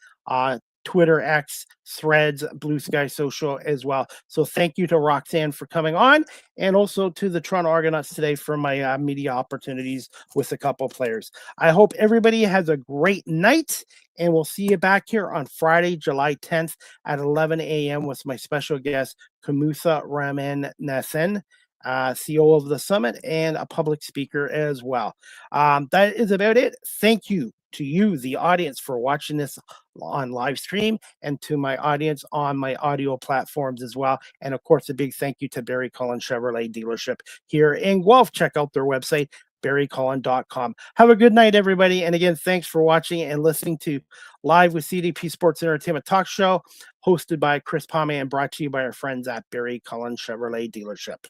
Twitter, X, Threads, Blue Sky Social as well. So thank you to Roxanne for coming on, and also to the Toronto Argonauts today for my media opportunities with a couple players. I hope everybody has a great night, and we'll see you back here on Friday, July 10th at 11 a.m. with my special guest, Kamutha Ramanathan, CEO of the Summit and a public speaker as well. That is about it. Thank you to you, the audience, for watching this on live stream, and to my audience on my audio platforms as well. And of course, a big thank you to Barry Cullen Chevrolet dealership here in Guelph. Check out their website, barrycullen.com. Have a good night, everybody. And again, thanks for watching and listening to Live with CDP Sports Entertainment Talk Show, hosted by Chris Palme and brought to you by our friends at Barry Cullen Chevrolet dealership.